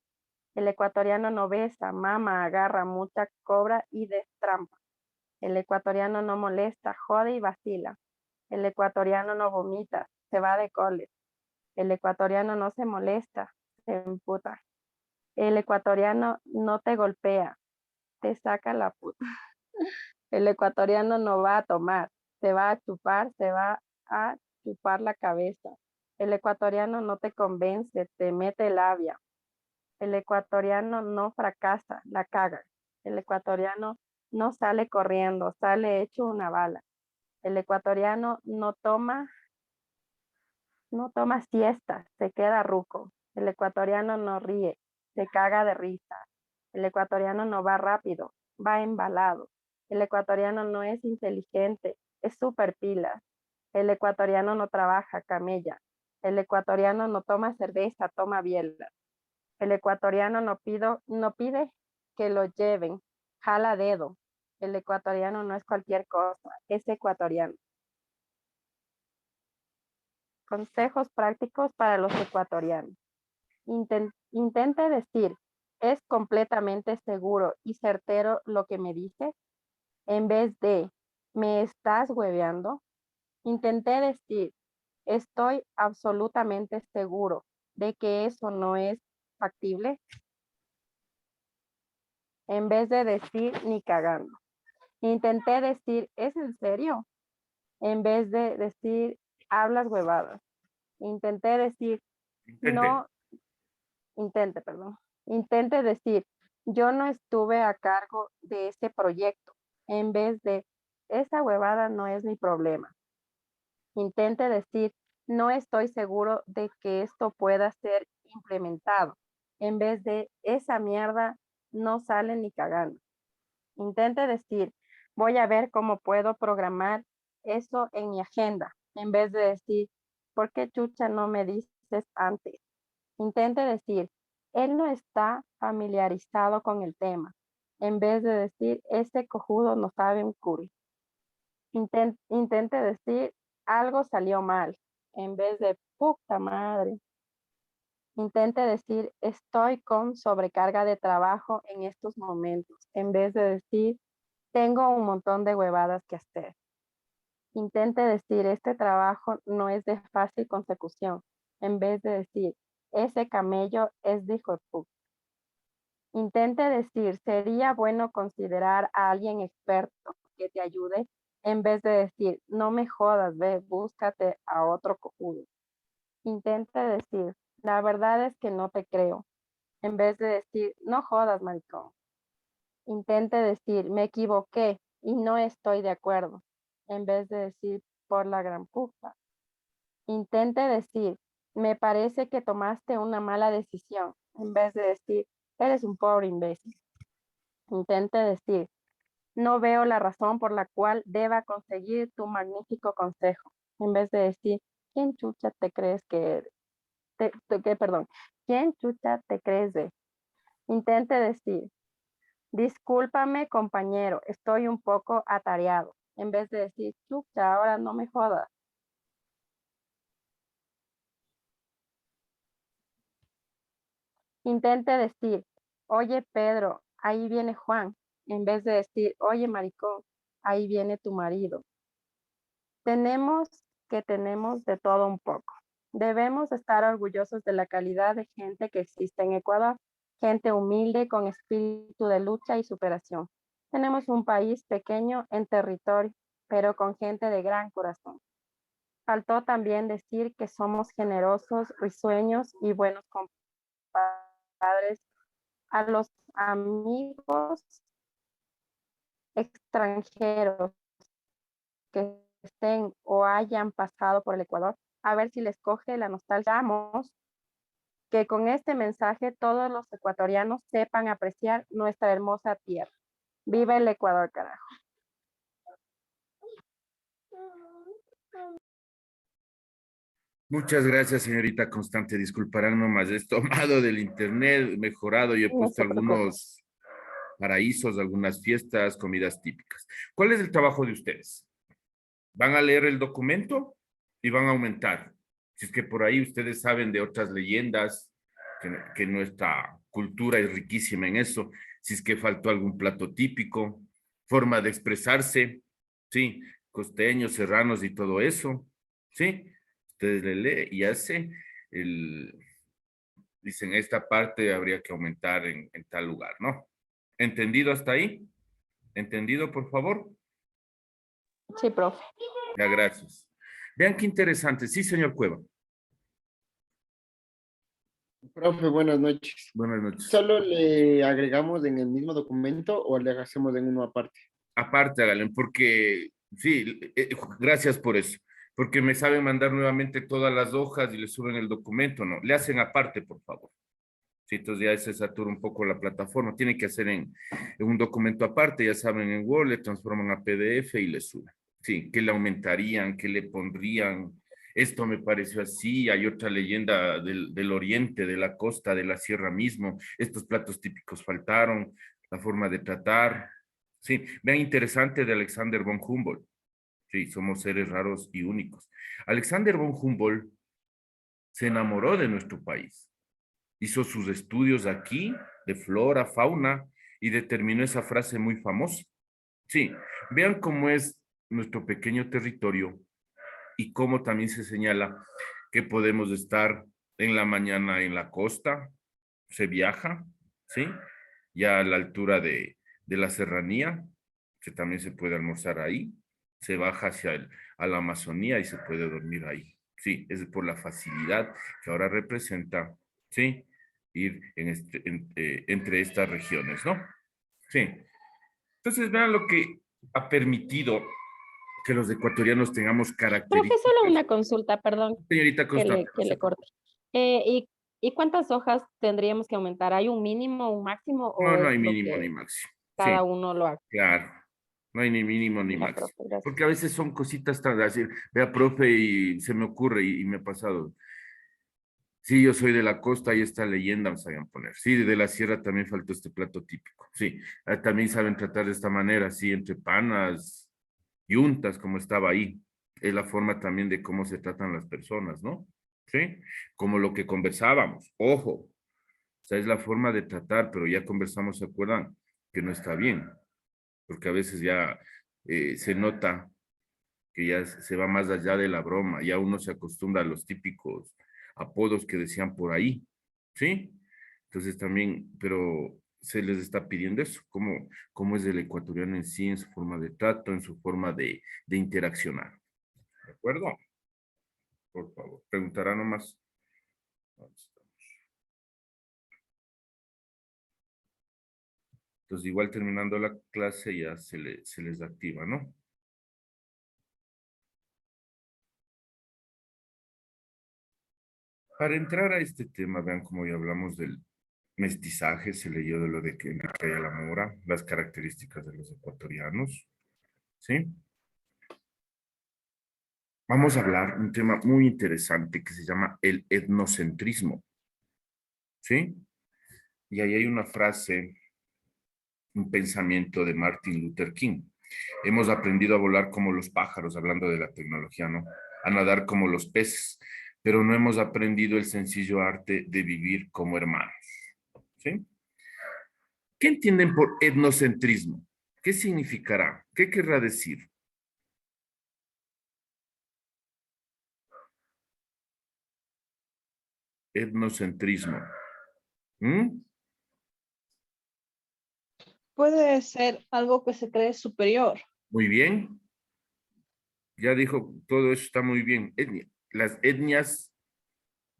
El ecuatoriano no besa, mama, agarra, mucha, cobra y destrampa. El ecuatoriano no molesta, jode y vacila. El ecuatoriano no vomita, se va de coles. El ecuatoriano no se molesta, se emputa. El ecuatoriano no te golpea, te saca la puta. El ecuatoriano no va a tomar, se va a chupar la cabeza. El ecuatoriano no te convence, te mete labia. El ecuatoriano no fracasa, la caga. El ecuatoriano no sale corriendo, sale hecho una bala. El ecuatoriano no toma siesta, se queda ruco. El ecuatoriano no ríe, se caga de risa. El ecuatoriano no va rápido, va embalado. El ecuatoriano no es inteligente, es súper pila. El ecuatoriano no trabaja, camella. El ecuatoriano no toma cerveza, toma biela. El ecuatoriano no pide que lo lleven, jala dedo. El ecuatoriano no es cualquier cosa, es ecuatoriano. Consejos prácticos para los ecuatorianos. Intente decir, ¿es completamente seguro y certero lo que me dices? En vez de, ¿me estás hueveando? Intenté decir, estoy absolutamente seguro de que eso no es factible. En vez de decir, ni cagando. Intenté decir, ¿es en serio? En vez de decir, hablas huevadas. Intenté decir, no, perdón. Intente decir, yo no estuve a cargo de ese proyecto, en vez de, esa huevada no es mi problema. Intente decir, no estoy seguro de que esto pueda ser implementado, en vez de, esa mierda no sale ni cagando. Intente decir, voy a ver cómo puedo programar eso en mi agenda, en vez de decir, ¿por qué chucha no me dices antes? Intente decir, él no está familiarizado con el tema, en vez de decir, este cojudo no sabe un culo. Intente decir, algo salió mal, en vez de, puta madre. Intente decir, estoy con sobrecarga de trabajo en estos momentos, en vez de decir, tengo un montón de huevadas que hacer. Intente decir, este trabajo no es de fácil consecución, en vez de decir, ese camello es de hijo de puta. Intente decir, sería bueno considerar a alguien experto que te ayude, en vez de decir, no me jodas, ve, búscate a otro cojudo. Intente decir, la verdad es que no te creo, en vez de decir, no jodas, maricón. Intente decir, me equivoqué y no estoy de acuerdo, en vez de decir, por la gran puta. Intente decir, me parece que tomaste una mala decisión, en vez de decir, eres un pobre imbécil. Intente decir, no veo la razón por la cual deba conseguir tu magnífico consejo, en vez de decir, ¿quién chucha te crees que eres? Perdón, ¿quién chucha te crees de? Intente decir, discúlpame, compañero, estoy un poco atareado, en vez de decir, chucha, ahora no me jodas. Intente decir, oye, Pedro, ahí viene Juan, en vez de decir, oye, maricón, ahí viene tu marido. Tenemos de todo un poco. Debemos estar orgullosos de la calidad de gente que existe en Ecuador, gente humilde con espíritu de lucha y superación. Tenemos un país pequeño en territorio, pero con gente de gran corazón. Faltó también decir que somos generosos, risueños y buenos compadres a los amigos extranjeros que estén o hayan pasado por el Ecuador, a ver si les coge la nostalgia. Damos que con este mensaje todos los ecuatorianos sepan apreciar nuestra hermosa tierra. ¡Viva el Ecuador, carajo! Muchas gracias, señorita Constante. Disculparán nomás, es tomado del internet, mejorado y he No puesto se preocupe. algunos paraísos, algunas fiestas, comidas típicas. ¿Cuál es el trabajo de ustedes? Van a leer el documento y van a aumentar. Si es que por ahí ustedes saben de otras leyendas, que nuestra cultura es riquísima en eso, si es que faltó algún plato típico, forma de expresarse, sí, costeños, serranos y todo eso, sí, ustedes le leen y hace dicen, esta parte habría que aumentar en tal lugar, ¿no? ¿Entendido hasta ahí? ¿Entendido, por favor? Sí, profe. Ya, gracias. Vean qué interesante. Sí, señor Cueva. Profe, buenas noches. Buenas noches. ¿Solo le agregamos en el mismo documento o le hacemos en uno aparte? Aparte, Galen, porque sí, gracias por eso. Porque me saben mandar nuevamente todas las hojas y le suben el documento, ¿no? Le hacen aparte, por favor. Sí, entonces ya se satura un poco la plataforma. Tiene que hacer en un documento aparte, ya saben, en Word, le transforman a PDF y le suben. Sí, que le aumentarían, que le pondrían. Esto me pareció así, hay otra leyenda del oriente, de la costa, de la sierra mismo. Estos platos típicos faltaron, la forma de tratar. Sí, vean interesante de Alexander von Humboldt. Sí, somos seres raros y únicos. Alexander von Humboldt se enamoró de nuestro país. Hizo sus estudios aquí de flora, fauna y determinó esa frase muy famosa. Sí, vean cómo es nuestro pequeño territorio y cómo también se señala que podemos estar en la mañana en la costa, se viaja, ¿sí? Ya a la altura de la serranía, que también se puede almorzar ahí, se baja a la Amazonía y se puede dormir ahí. Sí, es por la facilidad que ahora representa, ¿sí? Ir entre estas regiones, ¿no? Sí. Entonces, vean lo que ha permitido que los ecuatorianos tengamos Profe, características. solo una consulta, perdón, Señorita Constante. que le corte. ¿Y cuántas hojas tendríamos que aumentar? ¿Hay un mínimo, un máximo o No, no es hay lo mínimo ni que máximo. cada Sí, uno lo haga? claro. No hay ni mínimo ni Ya, máximo. profe, gracias. Porque a veces son cositas tan así. Vea, profe, y se me ocurre y me ha pasado. Sí, yo soy de la costa y esta leyenda me sabían poner. Sí, de la sierra también faltó este plato típico. Sí, también saben tratar de esta manera, así, entre panas, yuntas, como estaba ahí. Es la forma también de cómo se tratan las personas, ¿no? ¿sí? Como lo que conversábamos, ojo, o sea, es la forma de tratar, pero ya conversamos, ¿se acuerdan? Que no está bien, porque a veces ya se nota que ya se va más allá de la broma, ya uno se acostumbra a los típicos apodos que decían por ahí, ¿sí? Entonces también, pero se les está pidiendo eso, cómo es el ecuatoriano en sí, en su forma de trato, en su forma de interaccionar. ¿De acuerdo? Por favor, preguntará nomás. Entonces, igual terminando la clase ya se les activa, ¿no? Para entrar a este tema, vean como ya hablamos del mestizaje, se leyó de lo de que Enrique Ayala Mora, las características de los ecuatorianos, ¿sí? Vamos a hablar un tema muy interesante que se llama el etnocentrismo, ¿sí? Y ahí hay una frase, un pensamiento de Martin Luther King. Hemos aprendido a volar como los pájaros, hablando de la tecnología, ¿no? A nadar como los peces, pero no hemos aprendido el sencillo arte de vivir como hermanos, ¿sí? ¿Qué entienden por etnocentrismo? ¿Qué significará? ¿Qué querrá decir? Etnocentrismo. ¿Mm? Puede ser algo que se cree superior. Muy bien. Ya dijo, todo eso está muy bien. Las etnias,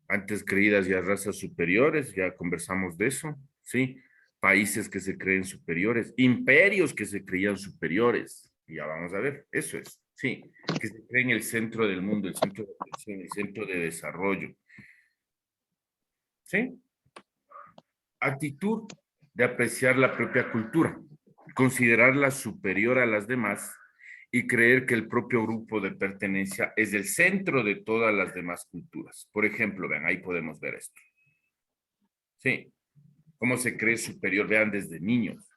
antes creídas ya razas superiores, ya conversamos de eso, ¿sí? Países que se creen superiores, imperios que se creían superiores. Ya vamos a ver, eso es, sí, que se creen el centro del mundo, el centro de atención, el centro de desarrollo. ¿Sí? Actitud de apreciar la propia cultura, considerarla superior a las demás y creer que el propio grupo de pertenencia es el centro de todas las demás culturas. Por ejemplo, vean, ahí podemos ver esto. Sí, cómo se cree superior, vean, desde niños.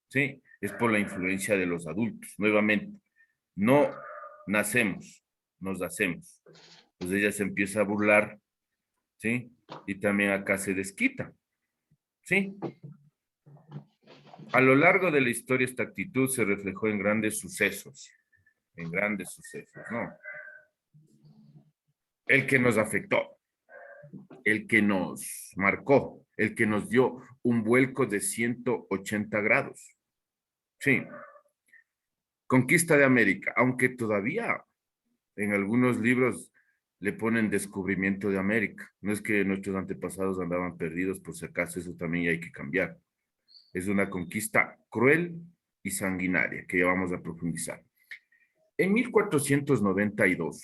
Sí, es por la influencia de los adultos. Nuevamente, no nacemos, nos hacemos. Pues ella se empieza a burlar, ¿sí? Y también acá se desquita. ¿Sí? A lo largo de la historia esta actitud se reflejó en grandes sucesos, ¿no? El que nos afectó, el que nos marcó, el que nos dio un vuelco de 180 grados. Sí. Conquista de América, aunque todavía en algunos libros le ponen descubrimiento de América. No es que nuestros antepasados andaban perdidos, por si acaso eso también hay que cambiar. Es una conquista cruel y sanguinaria que ya vamos a profundizar. En 1492,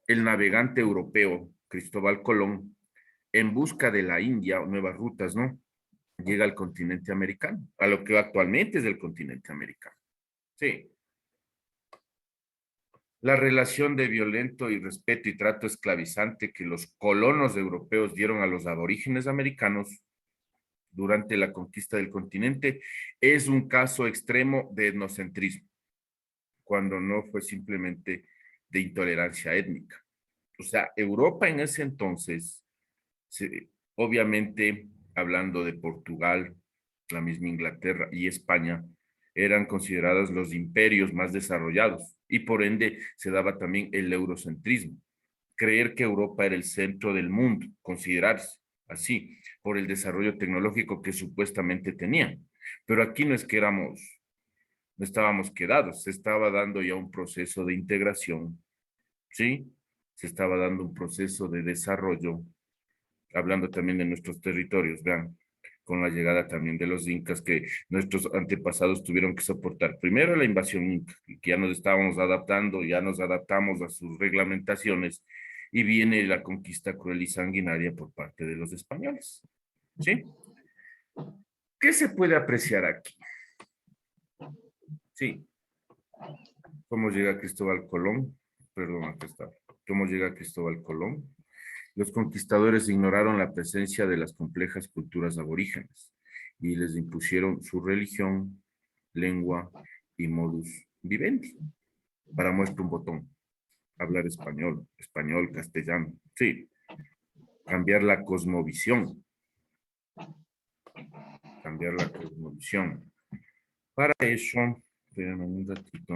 el navegante europeo Cristóbal Colón, en busca de la India, nuevas rutas, ¿no? Llega al continente americano, a lo que actualmente es el continente americano. Sí. La relación de violento y respeto y trato esclavizante que los colonos europeos dieron a los aborígenes americanos durante la conquista del continente es un caso extremo de etnocentrismo, cuando no fue simplemente de intolerancia étnica. O sea, Europa en ese entonces, obviamente hablando de Portugal, la misma Inglaterra y España, eran considerados los imperios más desarrollados y por ende se daba también el eurocentrismo. Creer que Europa era el centro del mundo, considerarse así, por el desarrollo tecnológico que supuestamente tenían. Pero aquí no es que no estábamos quedados, se estaba dando ya un proceso de integración, ¿sí? Se estaba dando un proceso de desarrollo, hablando también de nuestros territorios, vean, con la llegada también de los incas que nuestros antepasados tuvieron que soportar. Primero la invasión inca, que ya nos estábamos adaptando, ya nos adaptamos a sus reglamentaciones, y viene la conquista cruel y sanguinaria por parte de los españoles. ¿Sí? ¿Qué se puede apreciar aquí? Sí. ¿Cómo llega Cristóbal Colón? Perdón, aquí está. ¿Cómo llega Cristóbal Colón? Los conquistadores ignoraron la presencia de las complejas culturas aborígenes y les impusieron su religión, lengua y modus vivendi. Para muestra un botón, hablar español, castellano, Sí, cambiar la cosmovisión. Cambiar la cosmovisión. Para eso, espérenme un ratito.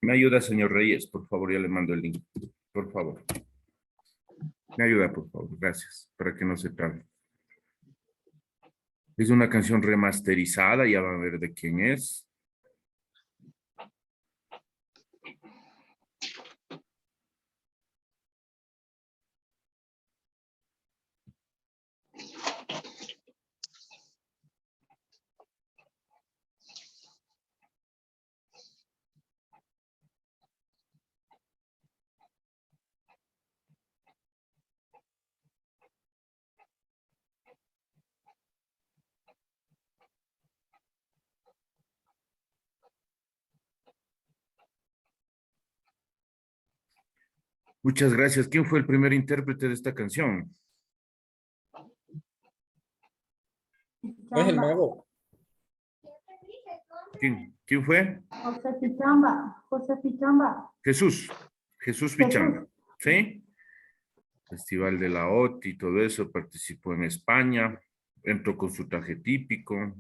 Me ayuda, señor Reyes, por favor, ya le mando el link. Por favor. Me ayuda, por favor, gracias, para que no se tarde. Es una canción remasterizada, ya van a ver de quién es. Muchas gracias. ¿Quién fue el primer intérprete de esta canción? Es el mago. ¿Quién fue? José Pichamba, José Pichamba. Jesús Pichamba. ¿Sí? Festival de la OTI y todo eso, participó en España, entró con su traje típico,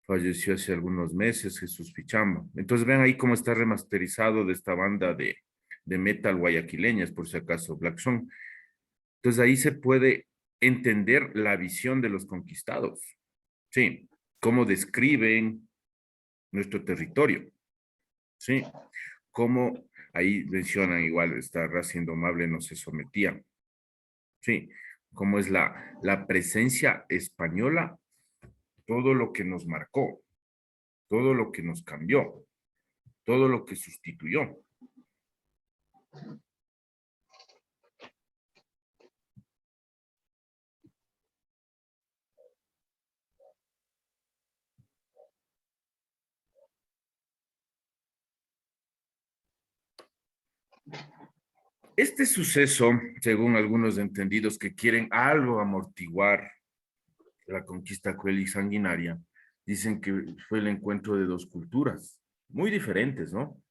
falleció hace algunos meses, Jesús Pichamba. Entonces vean ahí cómo está remasterizado de esta banda de metal guayaquileñas, por si acaso, Black Song. Entonces ahí se puede entender la visión de los conquistados. Sí, cómo describen nuestro territorio. Sí, cómo ahí mencionan igual, esta raza indomable no se sometía. Sí, cómo es la presencia española, todo lo que nos marcó, todo lo que nos cambió, todo lo que sustituyó. Este suceso, según algunos entendidos que quieren algo amortiguar la conquista cruel y sanguinaria, dicen que fue el encuentro de dos culturas, muy diferentes, ¿no?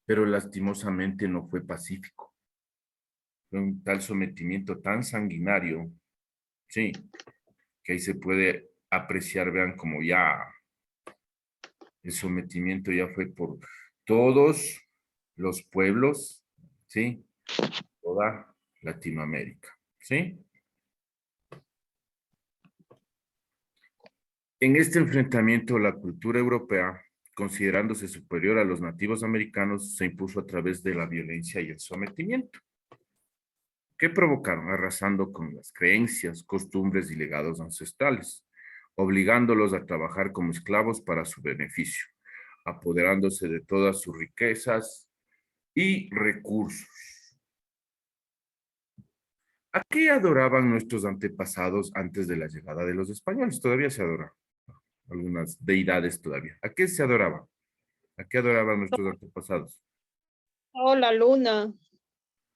Pero lastimosamente no fue pacífico. Fue un tal sometimiento tan sanguinario, sí, que ahí se puede apreciar, vean, como ya el sometimiento ya fue por todos los pueblos, ¿sí? Toda Latinoamérica, ¿sí? En este enfrentamiento, la cultura europea, considerándose superior a los nativos americanos, se impuso a través de la violencia y el sometimiento. ¿Qué provocaron? Arrasando con las creencias, costumbres y legados ancestrales, obligándolos a trabajar como esclavos para su beneficio, apoderándose de todas sus riquezas y recursos. ¿A qué adoraban nuestros antepasados antes de la llegada de los españoles? Todavía se adoran algunas deidades todavía. ¿A qué se adoraban? ¿A qué adoraban nuestros antepasados? Oh, la luna.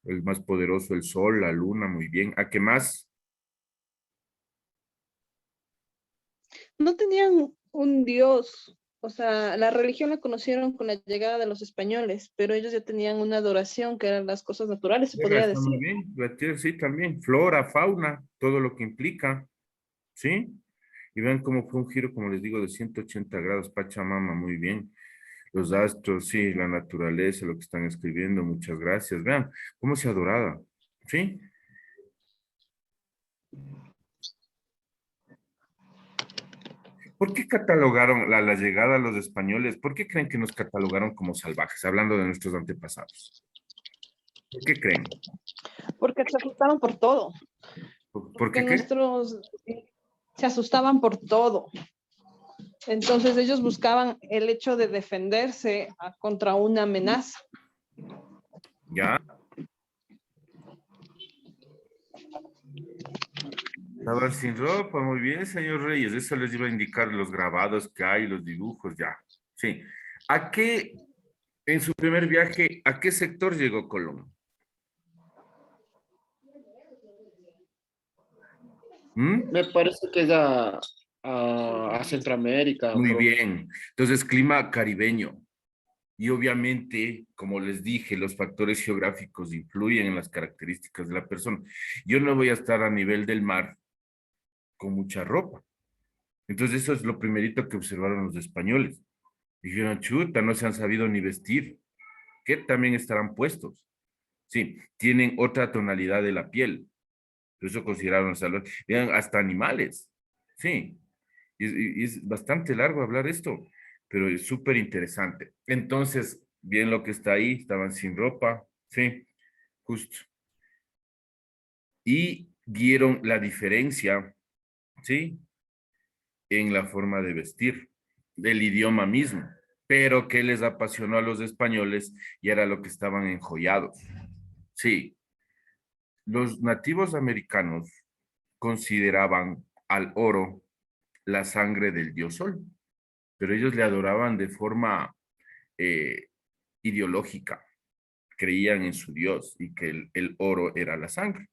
El más poderoso, el sol, la luna, muy bien. ¿A qué más? No tenían un dios. O sea, la religión la conocieron con la llegada de los españoles, pero ellos ya tenían una adoración que eran las cosas naturales, se podría Está muy decir. bien. La tierra, sí, también. Flora, fauna, todo lo que implica. ¿Sí? Y vean cómo fue un giro, como les digo, de 180 grados. Pachamama, muy bien. Los astros, sí, la naturaleza, lo que están escribiendo, muchas gracias. Vean cómo se adoraba. ¿Sí? ¿Por qué catalogaron la llegada a los españoles? ¿Por qué creen que nos catalogaron como salvajes, hablando de nuestros antepasados? ¿Por qué creen? Porque se asustaron por todo. ¿Por Porque qué qué? nuestros se asustaban por todo. Entonces ellos buscaban el hecho de defenderse contra una amenaza. ¿Ya? Lavar sin ropa, muy bien, señor Reyes. Eso les iba a indicar los grabados que hay, los dibujos, ya. Sí. ¿A qué En su primer viaje, ¿a qué sector llegó Colón? ¿Mm? Me parece que es a Centroamérica, Muy bro. bien. Entonces, clima caribeño. Y obviamente, como les dije, los factores geográficos influyen en las características de la persona. Yo no voy a estar a nivel del mar con mucha ropa. Entonces, eso es lo primerito que observaron los españoles. Dijeron, chuta, no se han sabido ni vestir. ¿Qué también estarán puestos? Sí, tienen otra tonalidad de la piel. Eso consideraron salud. Vean, hasta animales. Sí, y es bastante largo hablar esto, pero es súper interesante. Entonces, bien lo que está ahí, estaban sin ropa, sí, justo. Y vieron la diferencia, sí, en la forma de vestir, del idioma mismo. Pero que les apasionó a los españoles y era lo que estaban enjollados. Sí, los nativos americanos consideraban al oro la sangre del dios Sol, pero ellos le adoraban de forma eh, ideológica, creían en su dios y que el oro era la sangre.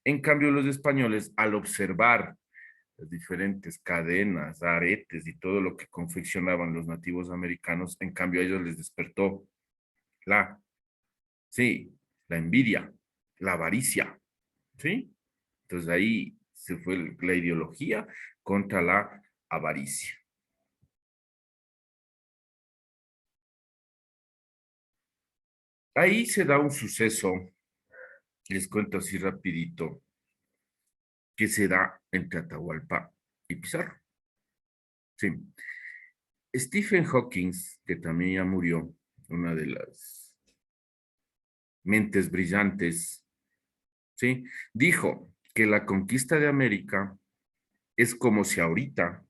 En cambio, los españoles, al observar las diferentes cadenas, aretes y todo lo que confeccionaban los nativos americanos, en cambio a ellos les despertó la, sí, la envidia, la avaricia, ¿sí? Entonces ahí se fue la ideología contra la avaricia. Ahí se da un suceso, les cuento así rapidito, que se da entre Atahualpa y Pizarro. Sí. Stephen Hawking, que también ya murió, una de las mentes brillantes, ¿sí? Dijo que la conquista de América es como si ahorita,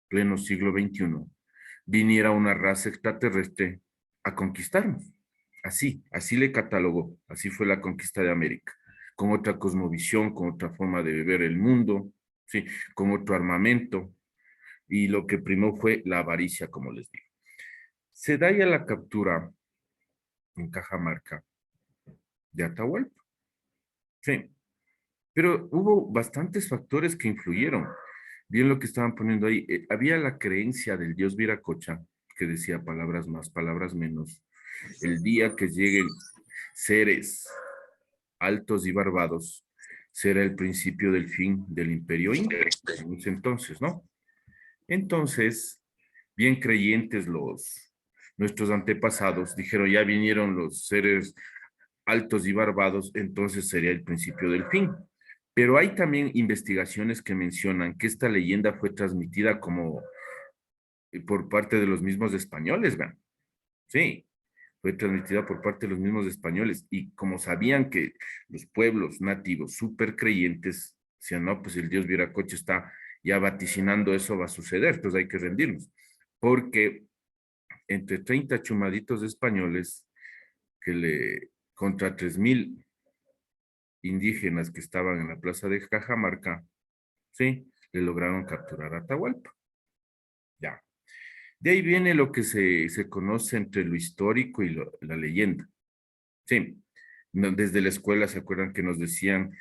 pleno siglo XXI, viniera una raza extraterrestre a conquistarnos. Así le catalogó, así fue la conquista de América, con otra cosmovisión, con otra forma de ver el mundo, ¿sí? Con otro armamento, y lo que primó fue la avaricia, como les digo. Se da ya la captura en Cajamarca de Atahualpa, sí, pero hubo bastantes factores que influyeron. Bien lo que estaban poniendo ahí, había la creencia del dios Viracocha, que decía palabras más, palabras menos. El día que lleguen seres altos y barbados, será el principio del fin del imperio inca, en ese entonces, ¿no? Entonces, bien creyentes nuestros antepasados, dijeron, ya vinieron los seres altos y barbados, entonces sería el principio del fin. Pero hay también investigaciones que mencionan que esta leyenda fue transmitida como por parte de los mismos españoles, ¿verdad? Sí, fue transmitida por parte de los mismos españoles. Y como sabían que los pueblos nativos súper creyentes decían, no, pues el dios Viracocha está ya vaticinando eso va a suceder, entonces hay que rendirnos. Porque entre 30 chumaditos de españoles contra 3,000 indígenas que estaban en la plaza de Cajamarca, sí, le lograron capturar a Atahualpa. Ya. De ahí viene lo que se conoce entre lo histórico y la leyenda. Sí, desde la escuela se acuerdan que nos decían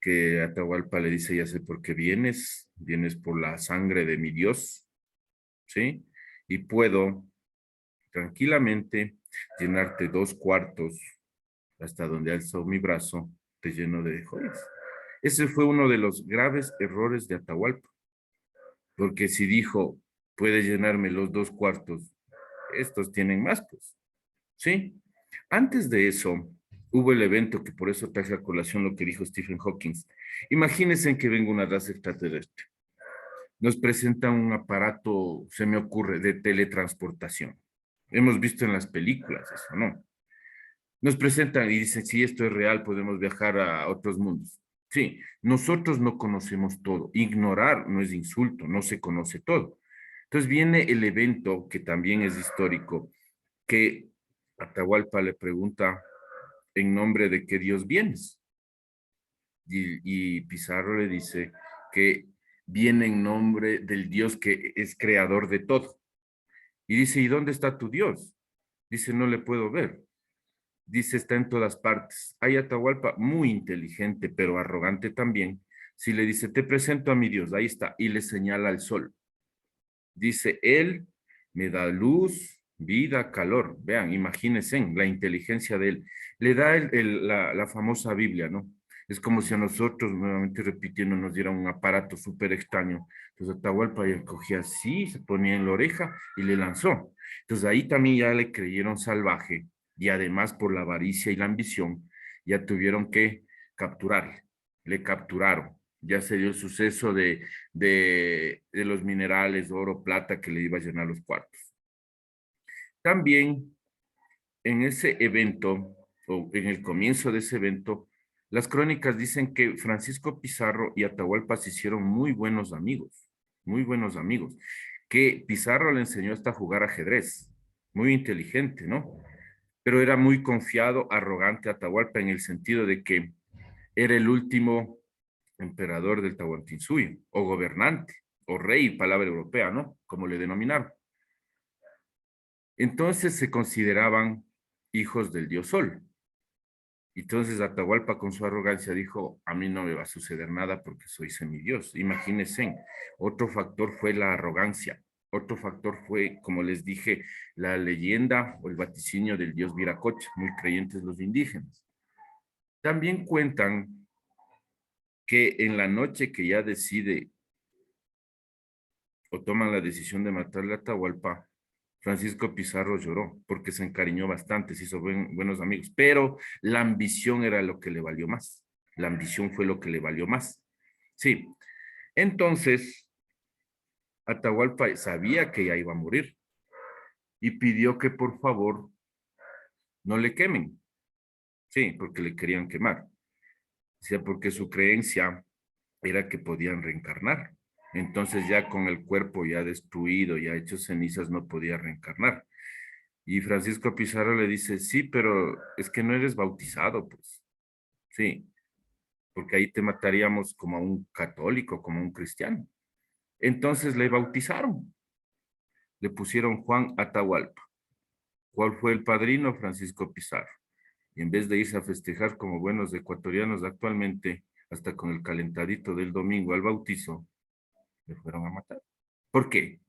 que Atahualpa le dice, ya sé por qué vienes por la sangre de mi Dios, ¿sí? Y puedo tranquilamente llenarte 2 cuartos hasta donde alzo mi brazo, te lleno de joyas. Ese fue uno de los graves errores de Atahualpa, porque si dijo, puede llenarme los 2 cuartos, estos tienen más, pues, ¿sí? Antes de eso, hubo el evento que por eso traje a colación lo que dijo Stephen Hawking. Imagínense que venga una raza extraterrestre. Nos presenta un aparato, se me ocurre, de teletransportación. Hemos visto en las películas eso, ¿no? Nos presentan y dicen, si esto es real, podemos viajar a otros mundos. Sí, nosotros no conocemos todo. Ignorar no es insulto, no se conoce todo. Entonces viene el evento, que también es histórico, que Atahualpa le pregunta, ¿en nombre de qué Dios vienes? Y Pizarro le dice que viene en nombre del Dios que es creador de todo. Y dice, ¿y dónde está tu Dios? Dice, no le puedo ver. Dice, está en todas partes. Hay Atahualpa muy inteligente, pero arrogante también. Si le dice, te presento a mi Dios, ahí está, y le señala al sol. Dice, él me da luz, vida, calor. Vean, imagínense la inteligencia de él. Le da la famosa Biblia, ¿no? Es como si a nosotros, nuevamente repitiendo, nos dieran un aparato súper extraño. Entonces Atahualpa ya cogía así, se ponía en la oreja y le lanzó. Entonces ahí también ya le creyeron salvaje y además por la avaricia y la ambición, ya tuvieron que capturarle. Le capturaron. Ya se dio el suceso de los minerales, oro, plata, que le iba a llenar los cuartos. También en ese evento, o en el comienzo de ese evento, las crónicas dicen que Francisco Pizarro y Atahualpa se hicieron muy buenos amigos, que Pizarro le enseñó hasta a jugar ajedrez, muy inteligente, ¿no? Pero era muy confiado, arrogante Atahualpa en el sentido de que era el último emperador del Tahuantinsuyo, o gobernante, o rey, palabra europea, ¿no? Como le denominaron. Entonces se consideraban hijos del dios Sol. Entonces Atahualpa con su arrogancia dijo, a mí no me va a suceder nada porque soy semidios. Imagínense, otro factor fue la arrogancia. Otro factor fue, como les dije, la leyenda o el vaticinio del dios Viracocha, muy creyentes los indígenas. También cuentan que en la noche que ya decide o toman la decisión de matarle a Atahualpa, Francisco Pizarro lloró porque se encariñó bastante, se hizo buenos amigos, pero la ambición era lo que le valió más. La ambición fue lo que le valió más. Sí, entonces Atahualpa sabía que ya iba a morir y pidió que por favor no le quemen. Sí, porque le querían quemar. O sea, porque su creencia era que podían reencarnar. Entonces ya con el cuerpo ya destruido, ya hecho cenizas, no podía reencarnar. Y Francisco Pizarro le dice, sí, pero es que no eres bautizado, pues. Sí, porque ahí te mataríamos como a un católico, como a un cristiano. Entonces le bautizaron. Le pusieron Juan Atahualpa. ¿Cuál fue el padrino? Francisco Pizarro. Y en vez de irse a festejar como buenos ecuatorianos actualmente, hasta con el calentadito del domingo al bautizo, le fueron a matar. ¿Por qué?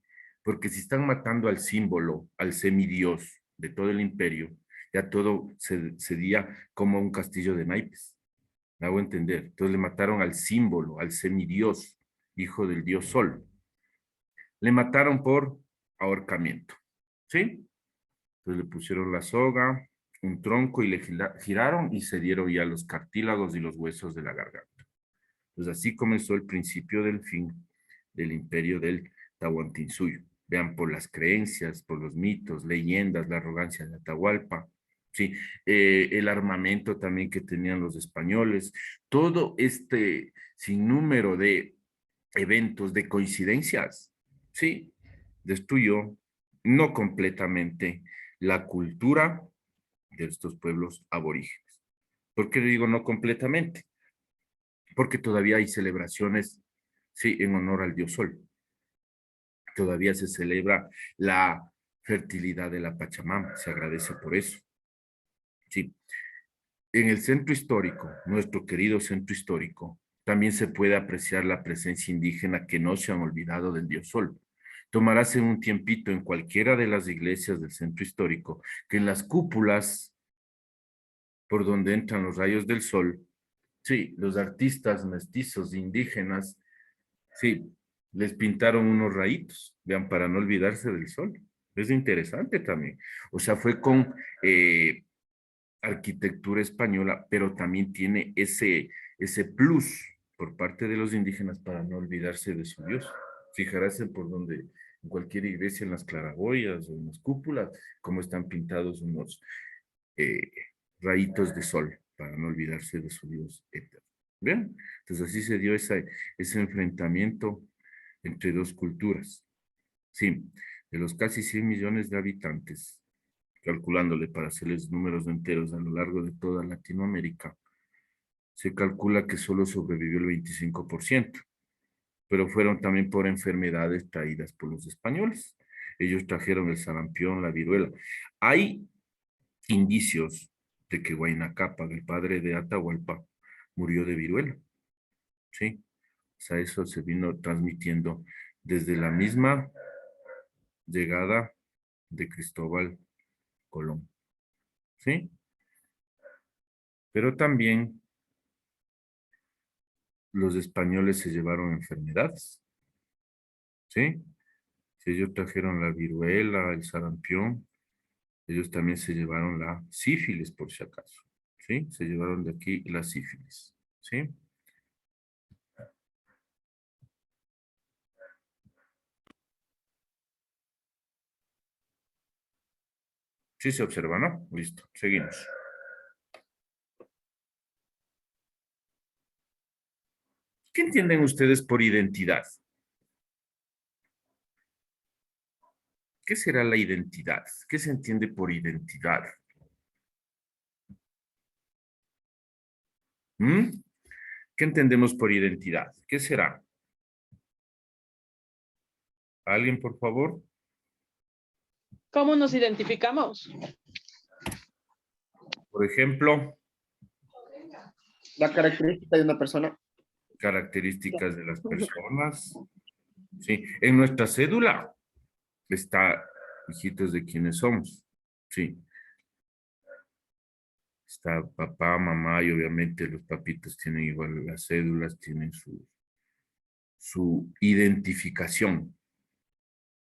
Porque si están matando al símbolo, al semidios de todo el imperio, ya todo sería como un castillo de naipes. Me hago entender. Entonces le mataron al símbolo, al semidios, hijo del dios Sol. Le mataron por ahorcamiento. ¿Sí? Entonces le pusieron la soga, un tronco y le giraron y se dieron ya los cartílagos y los huesos de la garganta. Entonces así comenzó el principio del fin del imperio del Tahuantinsuyo. Vean, por las creencias, por los mitos, leyendas, la arrogancia de Atahualpa, sí, el armamento también que tenían los españoles, todo este sinnúmero de eventos, de coincidencias, sí, destruyó, no completamente, la cultura de estos pueblos aborígenes. ¿Por qué digo no completamente? Porque todavía hay celebraciones, sí, en honor al dios Sol. Todavía se celebra la fertilidad de la Pachamama, se agradece por eso. Sí. En el centro histórico, nuestro querido centro histórico, también se puede apreciar la presencia indígena que no se han olvidado del dios Sol. Tomarás en un tiempito en cualquiera de las iglesias del centro histórico que en las cúpulas por donde entran los rayos del sol, sí, los artistas mestizos indígenas, sí, les pintaron unos rayitos, vean, para no olvidarse del sol. Es interesante también. O sea, fue con arquitectura española, pero también tiene ese plus por parte de los indígenas para no olvidarse de su Dios. Fijarás por donde, en cualquier iglesia, en las claraboyas o en las cúpulas, cómo están pintados unos rayitos de sol para no olvidarse de su Dios eterno. ¿Bien? Entonces así se dio ese enfrentamiento entre dos culturas. Sí, de los casi 100 millones de habitantes, calculándole para hacerles números enteros a lo largo de toda Latinoamérica, se calcula que solo sobrevivió el 25%, pero fueron también por enfermedades traídas por los españoles. Ellos trajeron el sarampión, la viruela. Hay indicios de que Huayna Cápac, el padre de Atahualpa, murió de viruela. ¿Sí? O sea, eso se vino transmitiendo desde la misma llegada de Cristóbal Colón. ¿Sí? Pero también los españoles se llevaron enfermedades. ¿Sí? Si ellos trajeron la viruela, el sarampión, ellos también se llevaron la sífilis, por si acaso. ¿Sí? Se llevaron de aquí la sífilis. ¿Sí? Sí se observa, ¿no? Listo, seguimos. ¿Qué entienden ustedes por identidad? ¿Qué será la identidad? ¿Qué se entiende por identidad? ¿Mm? ¿Qué entendemos por identidad? ¿Qué será? ¿Alguien, por favor? ¿Cómo nos identificamos? Por ejemplo, La característica de una persona. características de las personas. Sí, en nuestra cédula está hijitos de quienes somos. Sí. Está papá, mamá y obviamente los papitos tienen igual las cédulas, tienen su identificación.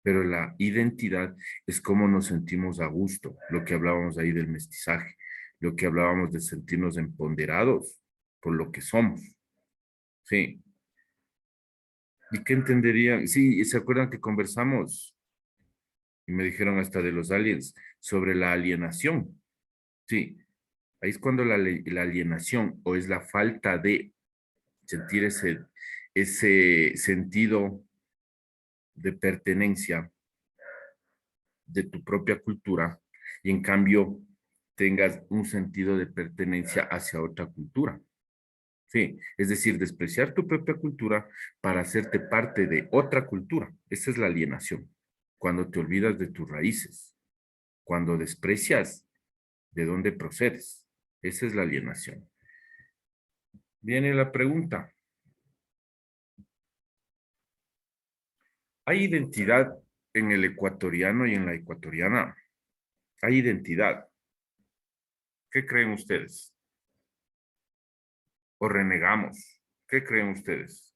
Pero la identidad es cómo nos sentimos a gusto, lo que hablábamos ahí del mestizaje, lo que hablábamos de sentirnos empoderados por lo que somos. Sí. ¿Y qué entenderían? Sí, ¿se acuerdan que conversamos? Y me dijeron hasta de los aliens, sobre la alienación. Sí, ahí es cuando la alienación o es la falta de sentir ese sentido de pertenencia de tu propia cultura y en cambio tengas un sentido de pertenencia hacia otra cultura. Sí, es decir, despreciar tu propia cultura para hacerte parte de otra cultura. Esa es la alienación. Cuando te olvidas de tus raíces, cuando desprecias de dónde procedes. Esa es la alienación. Viene la pregunta. ¿Hay identidad en el ecuatoriano y en la ecuatoriana? ¿Hay identidad? ¿Qué creen ustedes? ¿O renegamos? ¿Qué creen ustedes?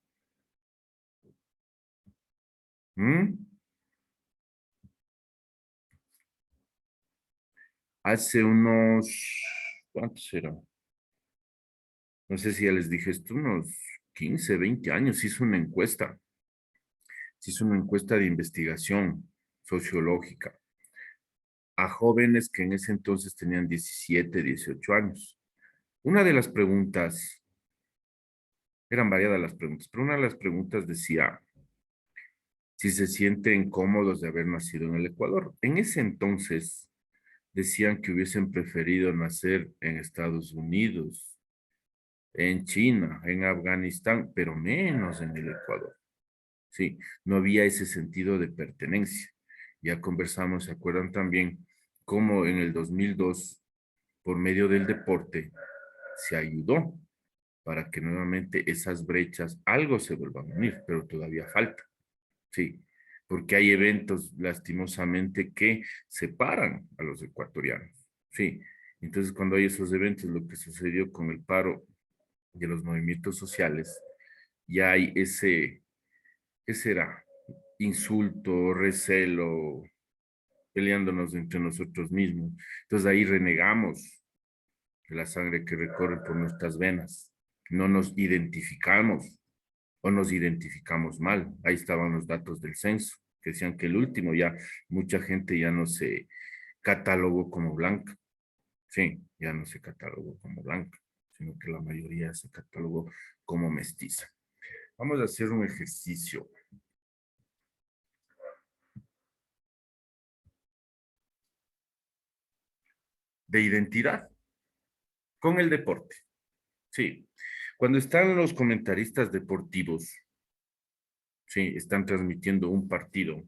¿Mm? Hace unos, ¿cuántos eran? No sé si ya les dije esto, unos 15, 20 años, se hizo una encuesta de investigación sociológica a jóvenes que en ese entonces tenían 17, 18 años. Una de las preguntas, eran variadas las preguntas, pero una de las preguntas decía si se sienten cómodos de haber nacido en el Ecuador. En ese entonces decían que hubiesen preferido nacer en Estados Unidos, en China, en Afganistán, pero menos en el Ecuador. Sí, no había ese sentido de pertenencia. Ya conversamos, ¿se acuerdan también cómo en el 2002, por medio del deporte, se ayudó para que nuevamente esas brechas algo se vuelvan a unir, pero todavía falta? Sí, porque hay eventos lastimosamente que separan a los ecuatorianos. Sí, entonces cuando hay esos eventos, lo que sucedió con el paro de los movimientos sociales, ya hay ¿qué será? Insulto, recelo, peleándonos entre nosotros mismos. Entonces ahí renegamos de la sangre que recorre por nuestras venas. No nos identificamos o nos identificamos mal. Ahí estaban los datos del censo, que decían que el último ya, mucha gente ya no se catalogó como blanca. Sí, ya no se catalogó como blanca, sino que la mayoría se catalogó como mestiza. Vamos a hacer un ejercicio. De identidad con el deporte. Sí, cuando están los comentaristas deportivos, sí, están transmitiendo un partido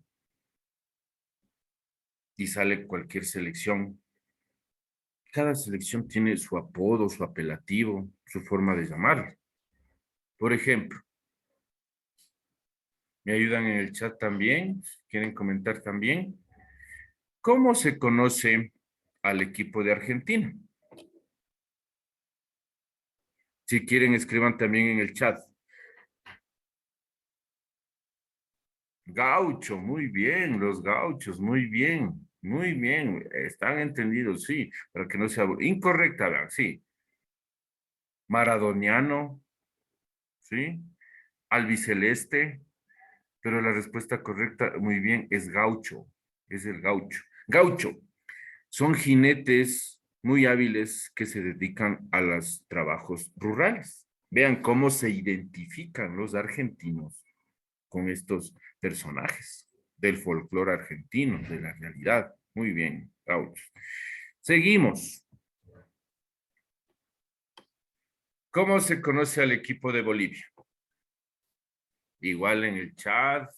y sale cualquier selección, Cada selección tiene su apodo, su apelativo, su forma de llamarlo. Por ejemplo, me ayudan en el chat también, quieren comentar también. ¿Cómo se conoce al equipo de Argentina? Si quieren, escriban también en el chat. Gaucho, muy bien, los gauchos, muy bien, están entendidos, sí, para que no sea incorrecta, vean, sí. Maradoniano, sí. Albiceleste, pero la respuesta correcta, muy bien, es gaucho, es el gaucho. Gaucho, son jinetes muy hábiles que se dedican a los trabajos rurales. Vean cómo se identifican los argentinos con estos personajes del folclore argentino, de la realidad. Muy bien, gauchos. Seguimos. ¿Cómo se conoce al equipo de Bolivia? Igual en el chat.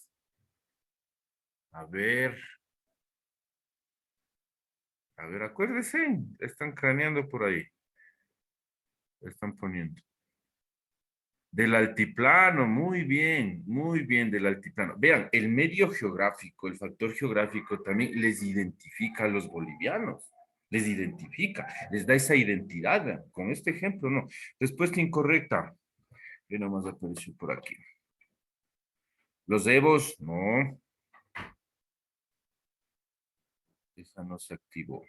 A ver, acuérdense, están craneando por ahí. Están poniendo. Del altiplano, muy bien, del altiplano. Vean, el medio geográfico, el factor geográfico también les identifica a los bolivianos. Les identifica, les da esa identidad. Vean, con este ejemplo, no. Respuesta incorrecta. ¿Qué nomás apareció por aquí? Los Evos, no. Esa no se activó.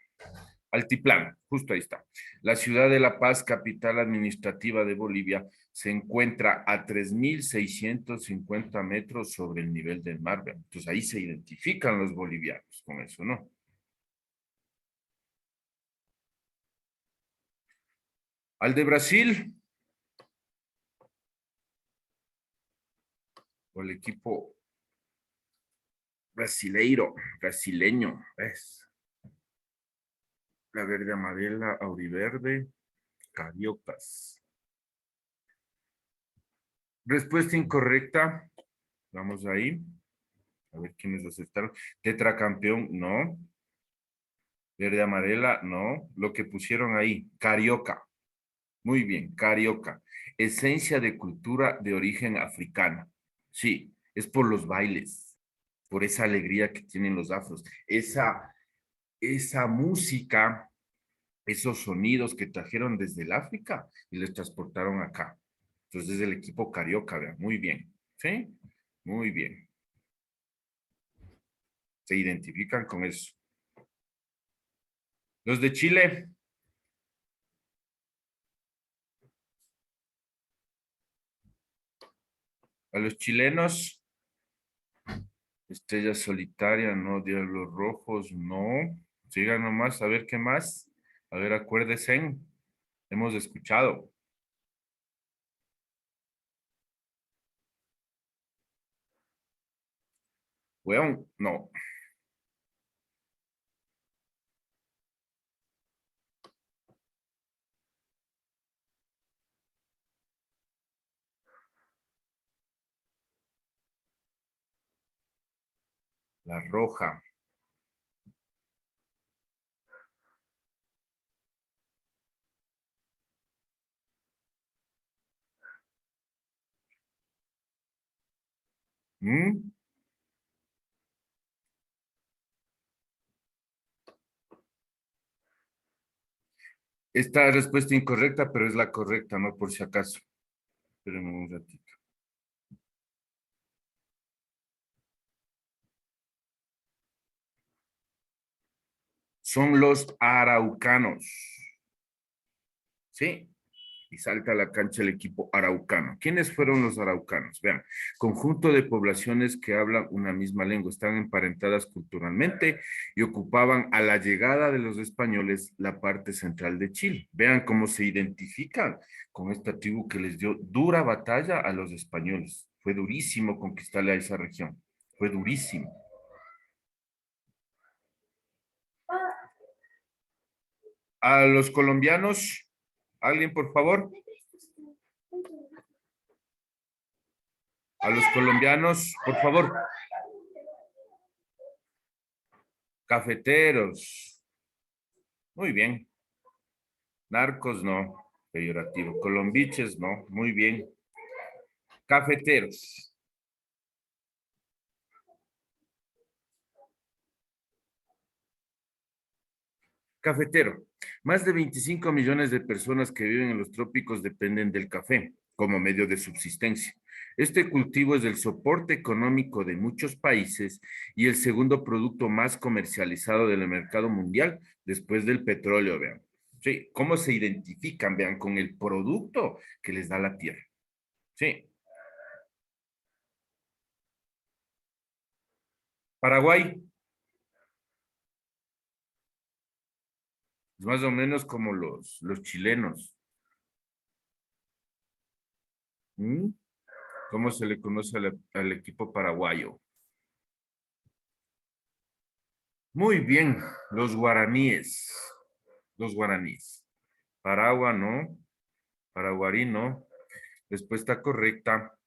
Altiplano, justo ahí está. La ciudad de La Paz, capital administrativa de Bolivia, se encuentra a 3.650 metros sobre el nivel del mar. Entonces ahí se identifican los bolivianos con eso, ¿no? Al de Brasil, o el equipo brasileño, es la verde amarela, auriverde, cariocas. Respuesta incorrecta. Vamos ahí. A ver quiénes aceptaron. Tetracampeón, no. Verde amarela, no. Lo que pusieron ahí, carioca. Muy bien, carioca. Esencia de cultura de origen africana. Sí, es por los bailes, por esa alegría que tienen los afros. Esa música, esos sonidos que trajeron desde el África y les transportaron acá. Entonces es el equipo carioca, vean, muy bien. ¿Sí? Muy bien. Se identifican con eso. Los de Chile. A los chilenos. Estrella solitaria, no. Diablos rojos, no. Sigan nomás, a ver qué más. A ver, acuérdense. Hemos escuchado. Weón, no. La roja. ¿Mm? Esta respuesta incorrecta, pero es la correcta, no por si acaso. Espérenme un ratito. Son los araucanos. ¿Sí? Y salta a la cancha el equipo araucano. ¿Quiénes fueron los araucanos? Vean, conjunto de poblaciones que hablan una misma lengua, están emparentadas culturalmente y ocupaban a la llegada de los españoles la parte central de Chile. Vean cómo se identifican con esta tribu que les dio dura batalla a los españoles. Fue durísimo conquistarle a esa región. Fue durísimo. A los colombianos, alguien por favor. A los colombianos, por favor. Cafeteros. Muy bien. Narcos, no. Peyorativo. Colombiches, no. Muy bien. Cafeteros. Cafetero. Más de 25 millones de personas que viven en los trópicos dependen del café como medio de subsistencia. Este cultivo es el soporte económico de muchos países y el segundo producto más comercializado del mercado mundial después del petróleo, vean. Sí, ¿cómo se identifican, vean, con el producto que les da la tierra? Sí. Paraguay. Es más o menos como los chilenos. ¿Mm? ¿Cómo se le conoce al equipo paraguayo? Muy bien, los guaraníes. Los guaraníes. Paragua, no. Paraguarí, no. Respuesta correcta.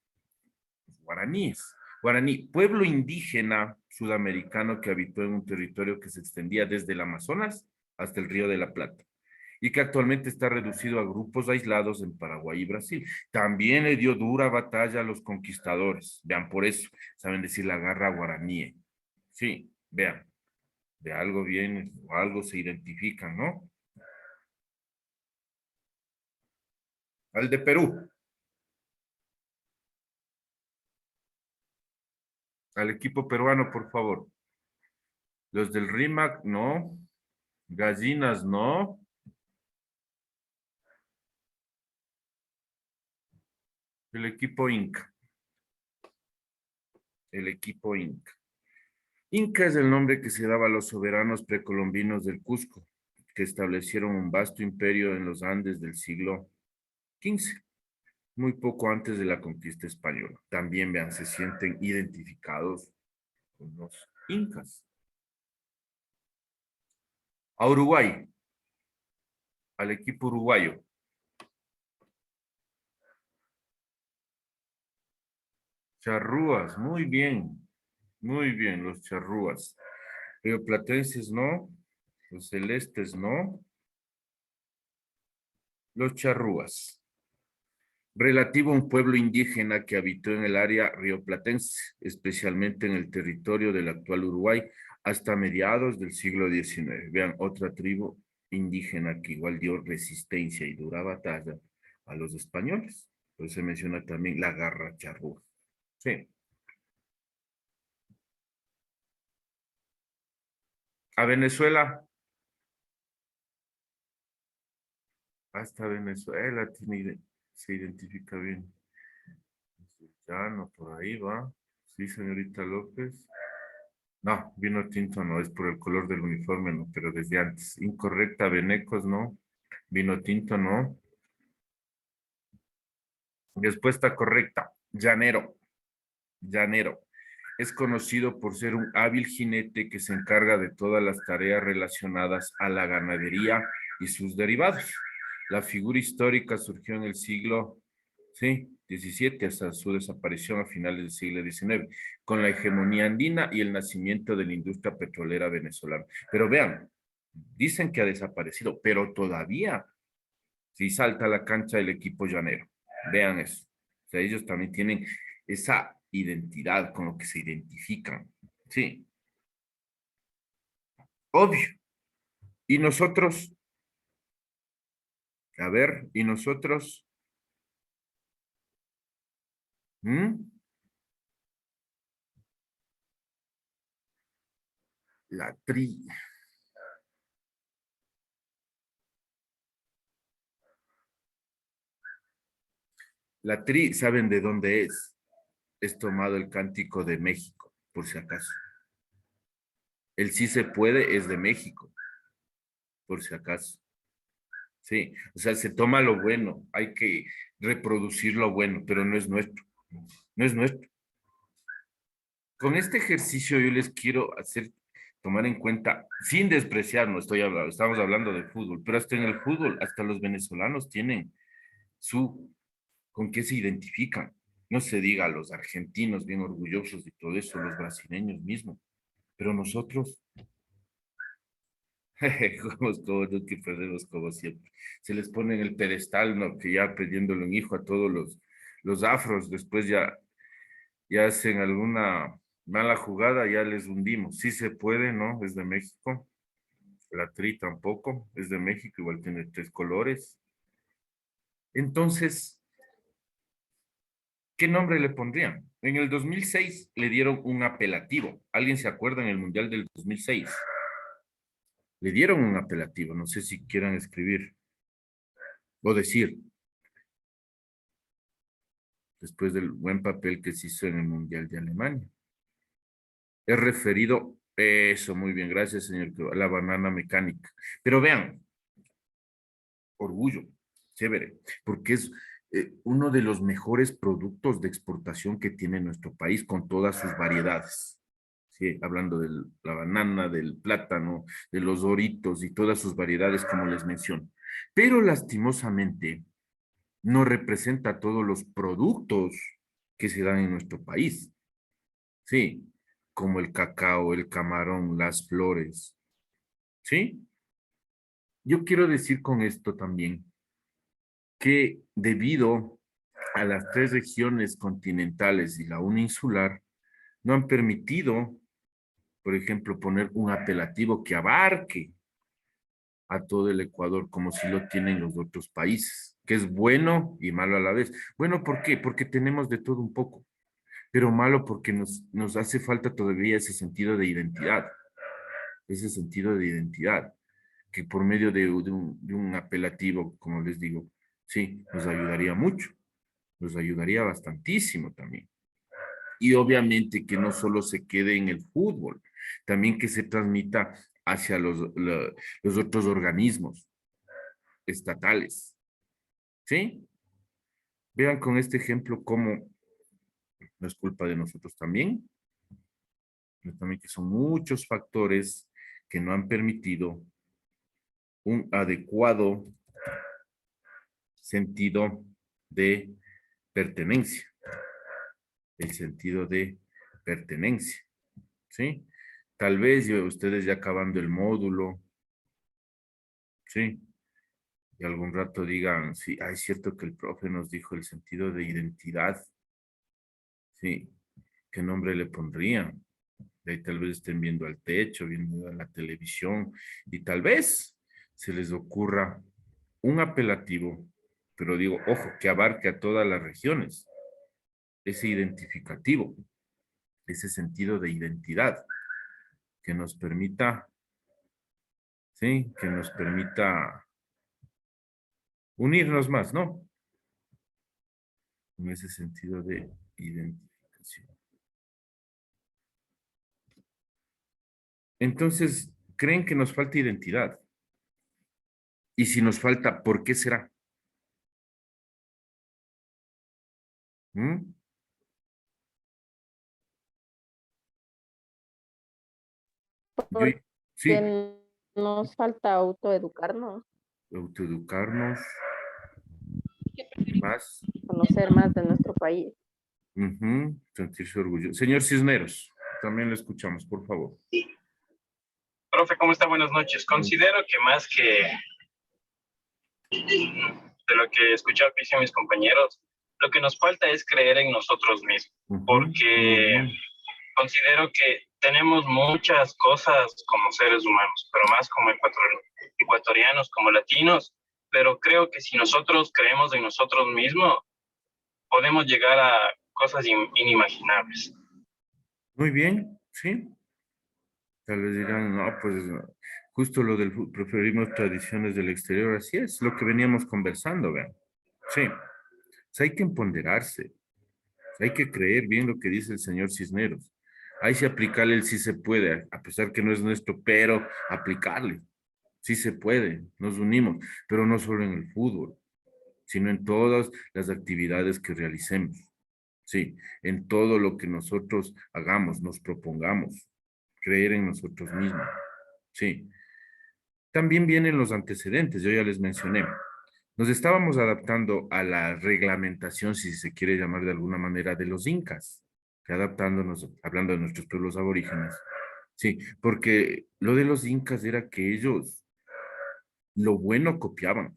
Guaraníes. Guaraní, pueblo indígena sudamericano que habitó en un territorio que se extendía desde el Amazonas hasta el Río de la Plata y que actualmente está reducido a grupos aislados en Paraguay y Brasil. También le dio dura batalla a los conquistadores. Vean, por eso saben decir la garra guaraní. Sí, vean, de algo viene o algo se identifican, ¿no? Al de Perú. Al equipo peruano, por favor. Los del RIMAC, no. Gallinas, no. El equipo Inca. El equipo Inca. Inca es el nombre que se daba a los soberanos precolombinos del Cusco, que establecieron un vasto imperio en los Andes del siglo XV, muy poco antes de la conquista española. También, vean, se sienten identificados con los incas. A Uruguay, al equipo uruguayo. Charrúas, muy bien, los charrúas. Rioplatenses, no. Los celestes, no. Los charrúas. Relativo a un pueblo indígena que habitó en el área rioplatense, especialmente en el territorio del actual Uruguay, hasta mediados del siglo XIX. Vean, otra tribu indígena que igual dio resistencia y dura batalla a los españoles. Pues se menciona también la garra charrúa. Sí. A Venezuela. Hasta Venezuela se identifica bien. Llano, por ahí va. Sí, señorita López. No, vino tinto no, es por el color del uniforme, no, pero desde antes. Incorrecta, Venecos, no. Vino tinto, no. Respuesta correcta, llanero. Llanero. Es conocido por ser un hábil jinete que se encarga de todas las tareas relacionadas a la ganadería y sus derivados. La figura histórica surgió en el siglo, sí, 17 hasta su desaparición a finales del siglo XIX, con la hegemonía andina y el nacimiento de la industria petrolera venezolana. Pero vean, dicen que ha desaparecido, pero todavía sí salta a la cancha el equipo llanero. Vean eso. O sea, ellos también tienen esa identidad con lo que se identifican. Sí, obvio. ¿Y nosotros? A ver, ¿y nosotros? ¿Mm? La tri. La tri, ¿saben de dónde es? Es tomado el cántico de México, por si acaso. El sí se puede es de México, por si acaso. Sí, o sea, se toma lo bueno, hay que reproducir lo bueno, pero no es nuestro. No es nuestro. Con este ejercicio yo les quiero hacer tomar en cuenta, sin despreciar, no estoy hablando, estamos hablando de fútbol, pero hasta en el fútbol, hasta los venezolanos tienen con qué se identifican. No se diga los argentinos bien orgullosos de todo eso, los brasileños mismos, pero nosotros, Jugamos como nunca y perdemos como siempre. Se les pone en el pedestal, ¿no? Que ya pidiéndole un hijo a todos los afros, después ya hacen alguna mala jugada, ya les hundimos. Sí se puede, ¿no? Es de México. La Tri tampoco, es de México, igual tiene 3 colores. Entonces, ¿qué nombre le pondrían? En el 2006 le dieron un apelativo. ¿Alguien se acuerda en el Mundial del 2006? Le dieron un apelativo, no sé si quieran escribir o decir, después del buen papel que se hizo en el Mundial de Alemania. Es referido, eso, muy bien, gracias, señor, a la banana mecánica. Pero vean, orgullo, chévere, porque es uno de los mejores productos de exportación que tiene nuestro país con todas sus variedades. Sí, hablando de la banana, del plátano, de los doritos y todas sus variedades, como les menciono. Pero lastimosamente no representa todos los productos que se dan en nuestro país. Sí, como el cacao, el camarón, las flores. ¿Sí? Yo quiero decir con esto también que debido a las 3 regiones continentales y la una insular, no han permitido, por ejemplo, poner un apelativo que abarque a todo el Ecuador como si lo tienen los otros países, que es bueno y malo a la vez. Bueno, ¿por qué? Porque tenemos de todo un poco, pero malo porque nos hace falta todavía ese sentido de identidad, que por medio de un apelativo, como les digo, sí, nos ayudaría mucho, nos ayudaría bastantísimo también. Y obviamente que no solo se quede en el fútbol, también que se transmita hacia los otros organismos estatales. ¿Sí? Vean con este ejemplo cómo no es culpa de nosotros también, pero también que son muchos factores que no han permitido un adecuado sentido de pertenencia. El sentido de pertenencia. ¿Sí? Tal vez ustedes ya acabando el módulo, ¿sí? Y algún rato digan, sí, es cierto que el profe nos dijo el sentido de identidad. Sí, ¿qué nombre le pondrían? De ahí tal vez estén viendo al techo, viendo a la televisión, y tal vez se les ocurra un apelativo, pero digo, ojo, que abarque a todas las regiones, ese identificativo, ese sentido de identidad, que nos permita, sí, que nos permita unirnos más, ¿no? En ese sentido de identificación. Entonces, ¿creen que nos falta identidad? Y si nos falta, ¿por qué será? ¿Mm? Yo- sí, Porque nos falta autoeducarnos, autoeducarnos más, conocer más de nuestro país. sentirse orgulloso. Señor Cisneros, también le escuchamos, por favor. Profe, ¿cómo está? Buenas noches. Considero que más que de lo que he escuchado que dicen mis compañeros, lo que nos falta es creer en nosotros mismos, porque considero que tenemos muchas cosas como seres humanos, pero más como ecuatorianos, como latinos, pero creo que si nosotros creemos en nosotros mismos, podemos llegar a cosas inimaginables. Muy bien, sí. Tal vez dirán, no, pues justo lo del preferimos tradiciones del exterior, así es, lo que veníamos conversando, vean. Sí, pues hay que empoderarse, hay que creer bien lo que dice el señor Cisneros. Hay que aplicarle el sí se puede, a pesar que no es nuestro, pero aplicarle. Sí se puede, nos unimos, pero no solo en el fútbol, sino en todas las actividades que realicemos. Sí, en todo lo que nosotros hagamos, nos propongamos, creer en nosotros mismos. Sí. También vienen los antecedentes, yo ya les mencioné. Nos estábamos adaptando a la reglamentación, si se quiere llamar de alguna manera, de los incas, adaptándonos, hablando de nuestros pueblos aborígenes, Sí, porque lo de los incas era que ellos lo bueno copiaban.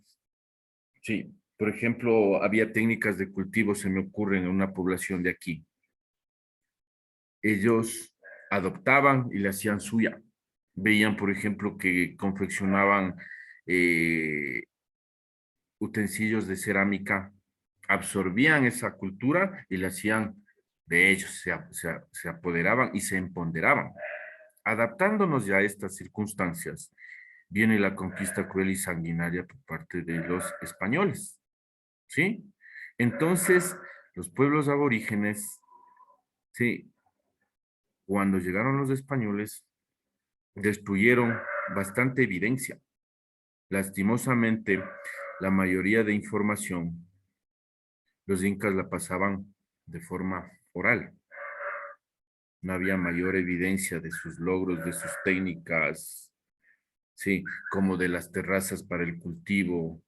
Sí, por ejemplo, había técnicas de cultivo, se me ocurren en una población de aquí. Ellos adoptaban y le hacían suya. Veían, por ejemplo, que confeccionaban eh, utensilios de cerámica, absorbían esa cultura y la hacían de ellos, se apoderaban y se empoderaban. Adaptándonos ya a estas circunstancias, viene la conquista cruel y sanguinaria por parte de los españoles, ¿sí? Entonces, los pueblos aborígenes, sí, cuando llegaron los españoles, destruyeron bastante evidencia. Lastimosamente, la mayoría de información los incas la pasaban de forma oral. No había mayor evidencia de sus logros, de sus técnicas, sí, como de las terrazas para el cultivo,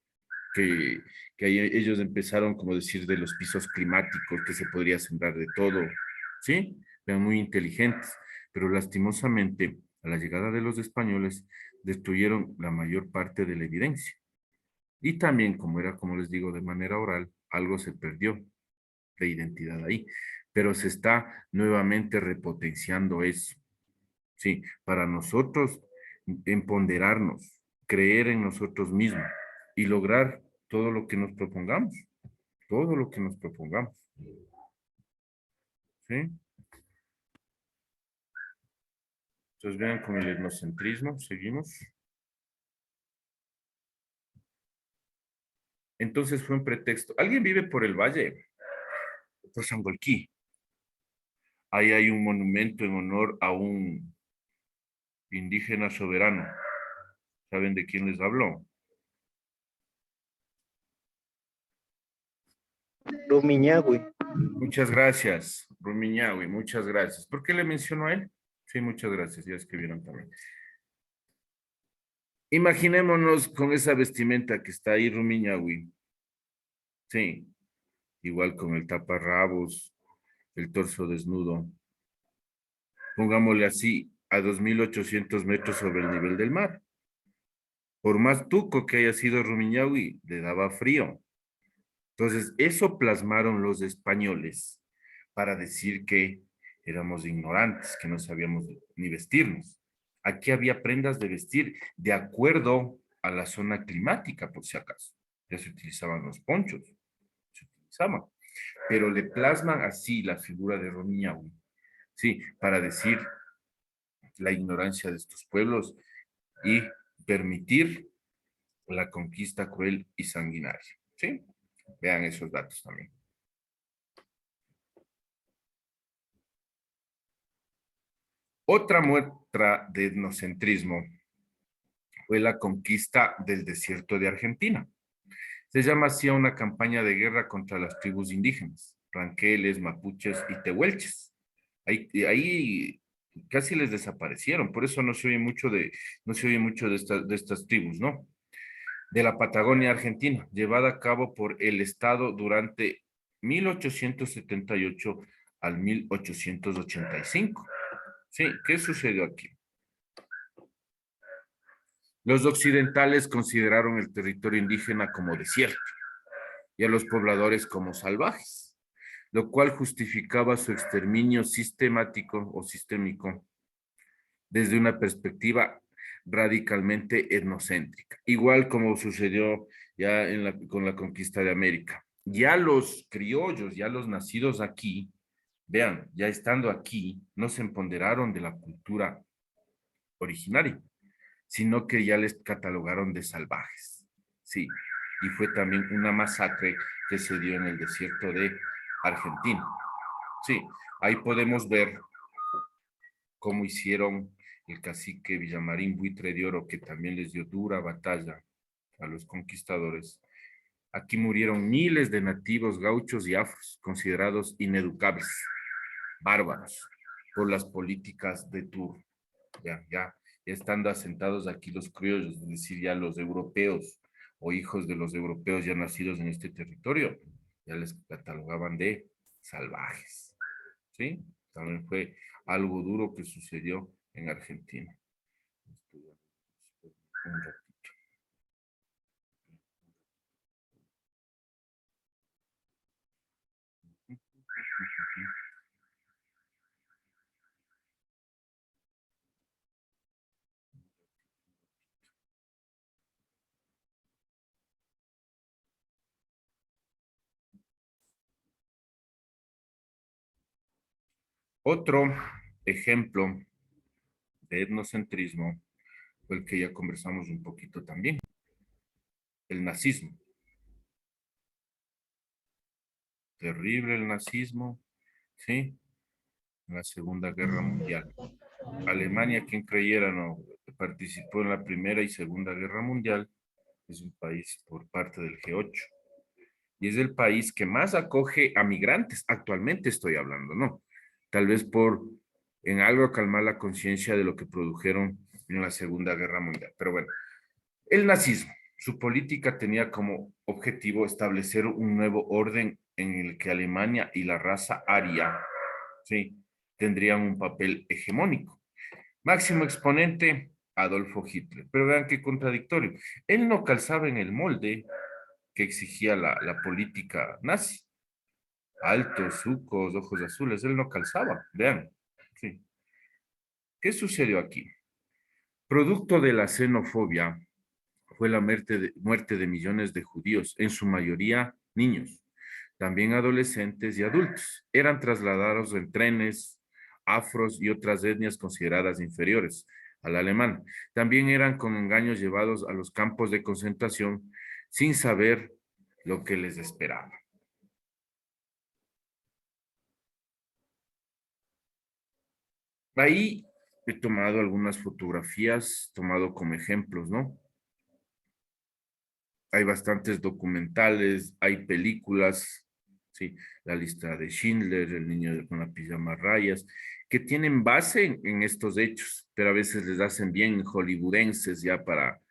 que ahí ellos empezaron, como decir, de los pisos climáticos, que se podría sembrar de todo, sí, eran muy inteligentes, pero lastimosamente, a la llegada de los españoles, destruyeron la mayor parte de la evidencia. Y también, como era, como les digo, de manera oral, algo se perdió de identidad ahí, pero se está nuevamente repotenciando eso. Sí, para nosotros empoderarnos, creer en nosotros mismos y lograr todo lo que nos propongamos, todo lo que nos propongamos. ¿Sí? Entonces vean con el etnocentrismo, seguimos. Entonces fue un pretexto. ¿Alguien vive por el valle? Por Sangolquí. Ahí hay un monumento en honor a un indígena soberano. ¿Saben de quién les hablo? Rumiñahui. Muchas gracias, Rumiñahui, muchas gracias. ¿Por qué le menciono a él? Sí, muchas gracias, ya escribieron también. Imaginémonos con esa vestimenta que está ahí, Rumiñahui. Sí, igual con el taparrabos, el torso desnudo. Pongámosle así, a 2.800 metros sobre el nivel del mar. Por más tuco que haya sido Rumiñahui, le daba frío. Entonces, eso plasmaron los españoles para decir que éramos ignorantes, que no sabíamos ni vestirnos. Aquí había prendas de vestir de acuerdo a la zona climática, por si acaso. Ya se utilizaban los ponchos, se utilizaban, pero le plasman así la figura de Romiñahui, sí, para decir la ignorancia de estos pueblos y permitir la conquista cruel y sanguinaria, ¿sí? Vean esos datos también. Otra muestra de etnocentrismo fue la conquista del desierto de Argentina. Se llama así a una campaña de guerra contra las tribus indígenas, ranqueles, mapuches y tehuelches. Ahí casi les desaparecieron, por eso no se oye mucho de estas tribus, ¿no? De la Patagonia Argentina, llevada a cabo por el Estado durante 1878 al 1885. Sí, ¿qué sucedió aquí? Los occidentales consideraron el territorio indígena como desierto y a los pobladores como salvajes, lo cual justificaba su exterminio sistemático o sistémico desde una perspectiva radicalmente etnocéntrica, igual como sucedió ya con la conquista de América. Ya los criollos, ya los nacidos aquí, vean, ya estando aquí, no se empoderaron de la cultura originaria, sino que ya les catalogaron de salvajes. Sí, y fue también una masacre que se dio en el desierto de Argentina. Sí, ahí podemos ver cómo hicieron el cacique Villamarín Buitre de Oro, que también les dio dura batalla a los conquistadores. Aquí murieron miles de nativos gauchos y afros, considerados ineducables, bárbaros, por las políticas de Tur. Ya estando asentados aquí los criollos, es decir, ya los europeos o hijos de los europeos ya nacidos en este territorio, ya les catalogaban de salvajes, ¿sí? También fue algo duro que sucedió en Argentina. Un ratito. Otro ejemplo de etnocentrismo fue el que ya conversamos un poquito también, el nazismo. Terrible el nazismo, ¿sí? En la Segunda Guerra Mundial. Alemania, quien creyera, no participó en la Primera y Segunda Guerra Mundial, es un país por parte del G8. Y es el país que más acoge a migrantes, actualmente estoy hablando, ¿no? Tal vez por en algo calmar la conciencia de lo que produjeron en la Segunda Guerra Mundial. Pero bueno, el nazismo, su política tenía como objetivo establecer un nuevo orden en el que Alemania y la raza aria, sí, tendrían un papel hegemónico. Máximo exponente, Adolfo Hitler. Pero vean qué contradictorio. Él no calzaba en el molde que exigía la política nazi. Altos, sucos, ojos azules, él no calzaba. Vean. Sí. ¿Qué sucedió aquí? Producto de la xenofobia fue la muerte de millones de judíos, en su mayoría niños, también adolescentes y adultos. Eran trasladados en trenes, afros y otras etnias consideradas inferiores al alemán. También eran con engaños llevados a los campos de concentración sin saber lo que les esperaba. Ahí he tomado algunas fotografías, tomado como ejemplos, ¿no? Hay bastantes documentales, hay películas, ¿sí? La lista de Schindler, el niño con la pijama a rayas, que tienen base en estos hechos, pero a veces les hacen bien hollywoodenses ya para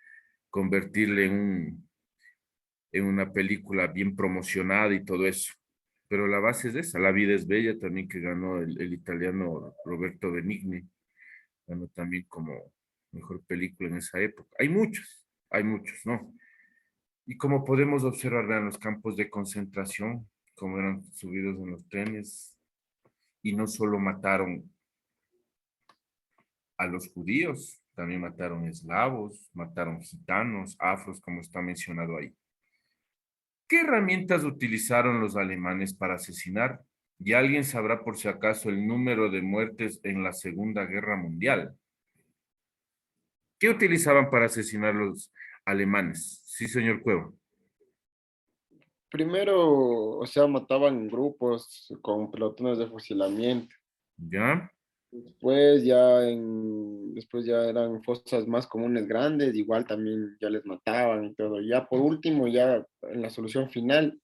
convertirle en una película bien promocionada y todo eso. Pero la base es esa, La vida es bella, también que ganó el italiano Roberto Benigni, ganó también como mejor película en esa época. Hay muchos, ¿no? Y como podemos observar, vean los campos de concentración, como eran subidos en los trenes, y no solo mataron a los judíos, también mataron eslavos, mataron gitanos, afros, como está mencionado ahí. ¿Qué herramientas utilizaron los alemanes para asesinar? ¿Y alguien sabrá por si acaso el número de muertes en la Segunda Guerra Mundial? ¿Qué utilizaban para asesinar los alemanes? Sí, señor Cueva. Primero, o sea, mataban en grupos con pelotones de fusilamiento. ¿Ya? Después ya eran fosas más comunes grandes, igual también ya les mataban y todo. Ya por último, ya en la solución final,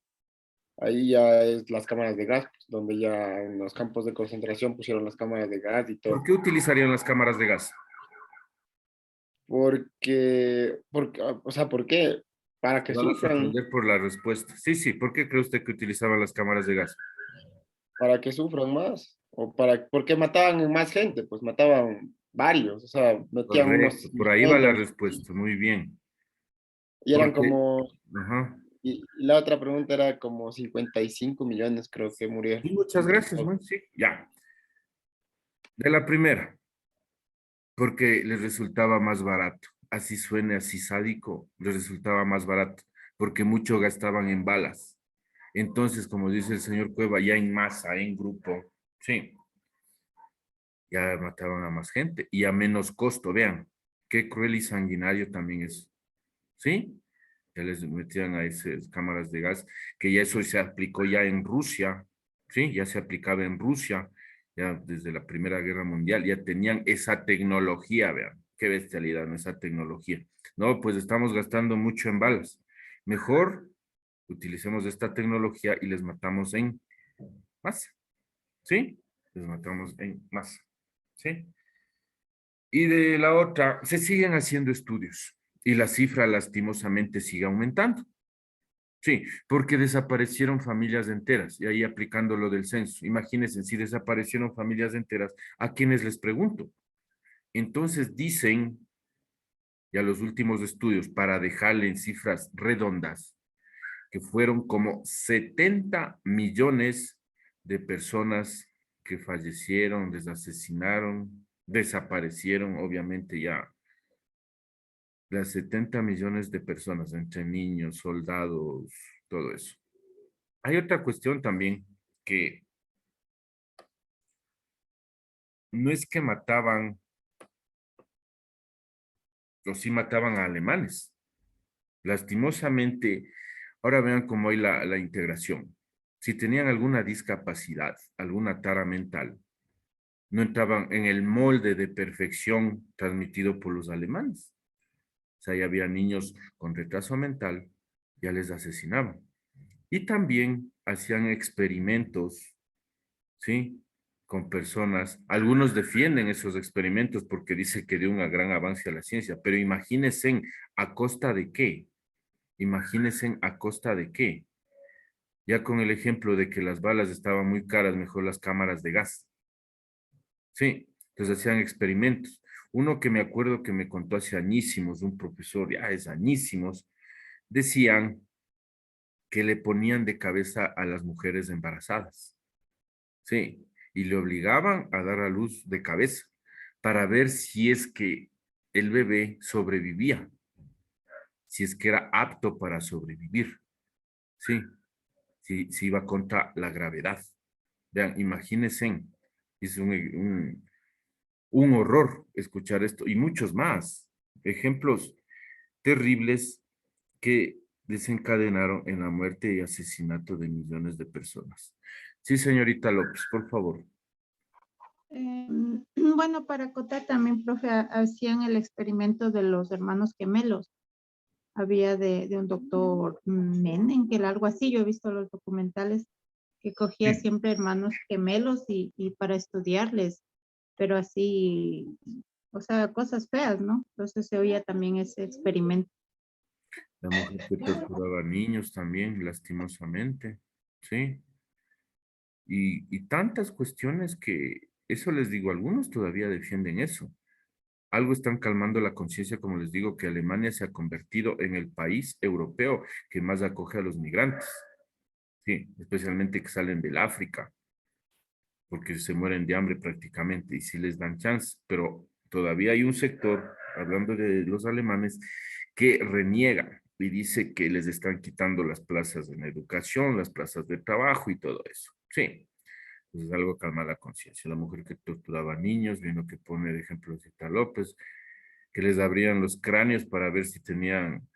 ahí ya es las cámaras de gas, pues, donde ya en los campos de concentración pusieron las cámaras de gas y ¿Por todo. qué utilizarían las cámaras de gas? O sea, ¿por qué? Para que Vamos a sufran, responder por la respuesta. Sí, sí. ¿Por qué cree usted que utilizaban las cámaras de gas? para que sufran más, porque mataban más gente, pues mataban varios, o sea, metían Correcto. unos Por ahí va la millones, respuesta. Muy bien. y eran Porque, como, ajá. y la otra pregunta era como 55 millones, creo que murieron. Y muchas gracias, ¿no? Sí, ya. De la primera, porque les resultaba más barato. Así suene, así sádico, les resultaba más barato, porque mucho gastaban en balas. Entonces, como dice el señor Cueva, ya en masa, en grupo, sí, ya mataban a más gente y a menos costo. Vean, qué cruel y sanguinario también es. ¿Sí? Ya les metían a esas cámaras de gas, que ya eso se aplicó ya en Rusia, ¿sí? Ya se aplicaba en Rusia, ya desde la Primera Guerra Mundial, ya tenían esa tecnología, vean, qué bestialidad, ¿no? Esa tecnología. No, pues estamos gastando mucho en balas. Mejor utilicemos esta tecnología y les matamos en masa, ¿sí? Les matamos en masa, ¿sí? Y de la otra, se siguen haciendo estudios y la cifra lastimosamente sigue aumentando. Sí, porque desaparecieron familias enteras y ahí aplicando lo del censo. Imagínense, si desaparecieron familias enteras, ¿a quiénes les pregunto? Entonces dicen, ya los últimos estudios, para dejarle en cifras redondas, que fueron como 70 millones de personas que fallecieron, asesinaron, desaparecieron, obviamente ya las 70 millones de personas, entre niños, soldados, todo eso. Hay otra cuestión también que no es que mataban, o sí mataban a alemanes. Lastimosamente, ahora vean cómo hay la integración. Si tenían alguna discapacidad, alguna tara mental, no entraban en el molde de perfección transmitido por los alemanes. O sea, ya había niños con retraso mental, ya les asesinaban. Y también hacían experimentos, ¿sí? Con personas. Algunos defienden esos experimentos porque dice que dio un gran avance a la ciencia, pero imagínense a costa de qué. Imagínense a costa de qué. Ya con el ejemplo de que las balas estaban muy caras, mejor las cámaras de gas. Sí, entonces hacían experimentos. Uno que me acuerdo que me contó hace añísimos, un profesor, ya es añísimos, decían que le ponían de cabeza a las mujeres embarazadas. Sí, y le obligaban a dar a luz de cabeza para ver si es que el bebé sobrevivía, si es que era apto para sobrevivir. Sí, si iba contra la gravedad. Vean, imagínense, es un horror escuchar esto y muchos más. Ejemplos terribles que desencadenaron en la muerte y asesinato de millones de personas. Sí, señorita López, por favor. Bueno, para acotar también, profe, hacían el experimento de los hermanos gemelos. Había de un doctor Menenkel, algo así, yo he visto los documentales, que cogía Sí. siempre hermanos gemelos y para estudiarles, pero así, o sea, cosas feas, ¿no? Entonces se oía también ese experimento. La mujer que torturaba niños también, lastimosamente, ¿sí? Y tantas cuestiones que, eso les digo, algunos todavía defienden eso. Algo están calmando la conciencia, como les digo, que Alemania se ha convertido en el país europeo que más acoge a los migrantes, sí, especialmente que salen del África, porque se mueren de hambre prácticamente y sí les dan chance, pero todavía hay un sector, hablando de los alemanes, que reniega y dice que les están quitando las plazas en la educación, las plazas de trabajo y todo eso. Sí, entonces algo calma la conciencia. La mujer que torturaba niños, viendo que pone de ejemplo Cita López, que les abrían los cráneos para ver si tenían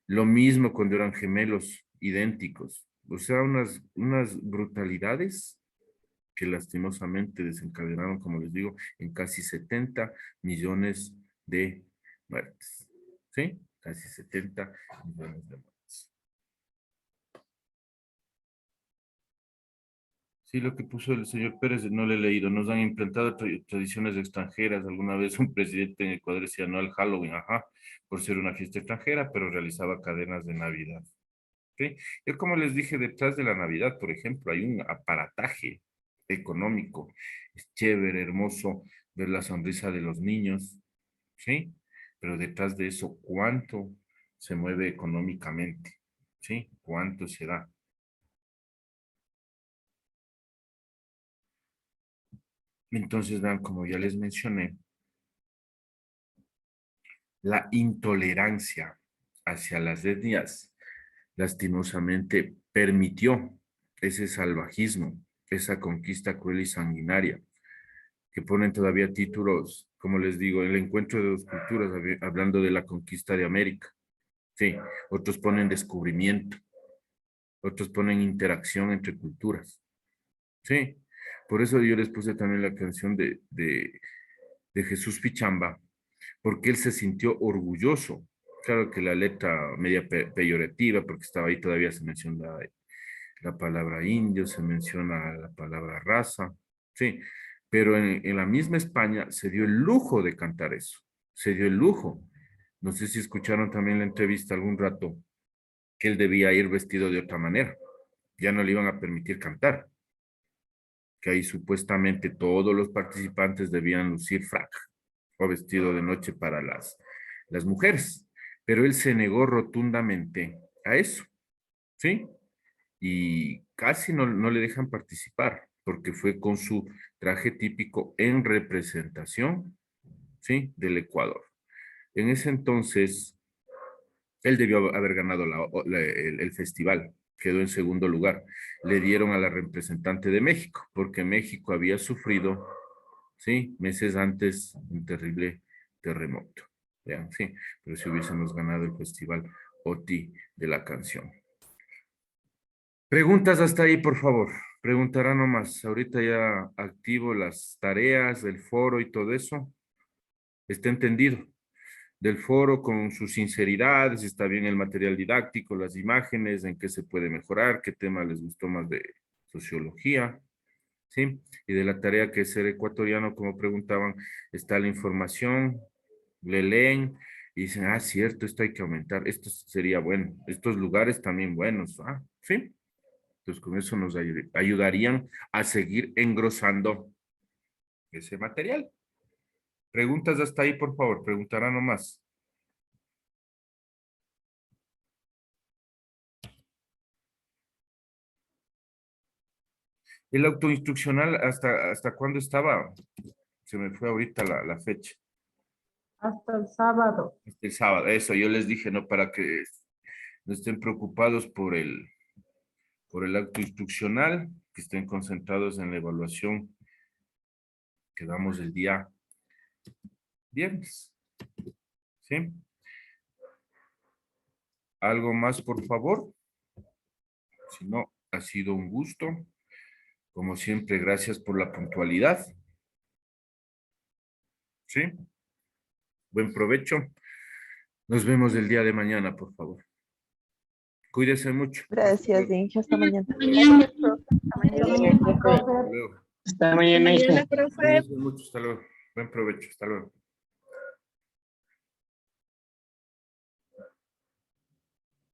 lo mismo cuando eran gemelos idénticos. O sea, unas brutalidades que lastimosamente desencadenaron, como les digo, en casi 70 millones de muertes. ¿Sí? Casi 70 millones de muertes. Sí, lo que puso el señor Pérez, no lo he leído. Nos han implantado tradiciones extranjeras. Alguna vez un presidente en Ecuador decía no al Halloween, ajá, por ser una fiesta extranjera, pero realizaba cadenas de Navidad. ¿Sí? Yo como les dije, detrás de la Navidad, por ejemplo, hay un aparataje económico. Es chévere, hermoso ver la sonrisa de los niños, ¿sí? Pero detrás de eso, ¿cuánto se mueve económicamente? ¿Sí? ¿Cuánto se da? Entonces, vean, como ya les mencioné, la intolerancia hacia las etnias lastimosamente permitió ese salvajismo, esa conquista cruel y sanguinaria, que ponen todavía títulos, como les digo, el encuentro de dos culturas, hablando de la conquista de América. Sí, otros ponen descubrimiento, otros ponen interacción entre culturas. Sí, por eso yo les puse también la canción de Jesús Pichamba, porque él se sintió orgulloso. Claro que la letra media peyorativa, porque estaba ahí todavía se menciona la palabra indio, se menciona la palabra raza, sí, pero en la misma España se dio el lujo de cantar eso, se dio el lujo. No sé si escucharon también la entrevista algún rato, que él debía ir vestido de otra manera, ya no le iban a permitir cantar, que ahí supuestamente todos los participantes debían lucir frac o vestido de noche para las mujeres, pero él se negó rotundamente a eso, ¿sí? Y casi no le dejan participar, porque fue con su traje típico en representación, ¿sí? Del Ecuador. En ese entonces, él debió haber ganado el festival, quedó en segundo lugar. Le dieron a la representante de México, porque México había sufrido, ¿sí? Meses antes, un terrible terremoto. Vean, sí, pero si hubiésemos ganado el festival OTI de la canción. Preguntas hasta ahí, por favor. Preguntará nomás. Ahorita ya activo las tareas del foro y todo eso. ¿Está entendido? Del foro con sus sinceridades, está bien el material didáctico, las imágenes, en qué se puede mejorar, qué tema les gustó más de sociología, ¿sí? Y de la tarea que es ser ecuatoriano, como preguntaban, está la información, le leen y dicen, ah, cierto, esto hay que aumentar, esto sería bueno, estos lugares también buenos, ah, ¿sí? Entonces con eso nos ayudarían a seguir engrosando ese material. Preguntas hasta ahí, por favor. Preguntará nomás. El autoinstruccional, ¿hasta cuándo estaba? Se me fue ahorita la fecha. Hasta el sábado. Hasta el sábado, eso, yo les dije, ¿no? Para que no estén preocupados por el autoinstruccional, que estén concentrados en la evaluación que damos el día viernes. ¿Sí? ¿Algo más, por favor? Si no, ha sido un gusto. Como siempre, gracias por la puntualidad. ¿Sí? Buen provecho. Nos vemos el día de mañana, por favor. Cuídese mucho. Gracias, Inge. Hasta mañana. Gracias, profe. Hasta mañana. Hasta luego. Hasta mañana. Hasta mañana, profe. Cuídese mucho. Hasta luego. Buen provecho. Hasta luego.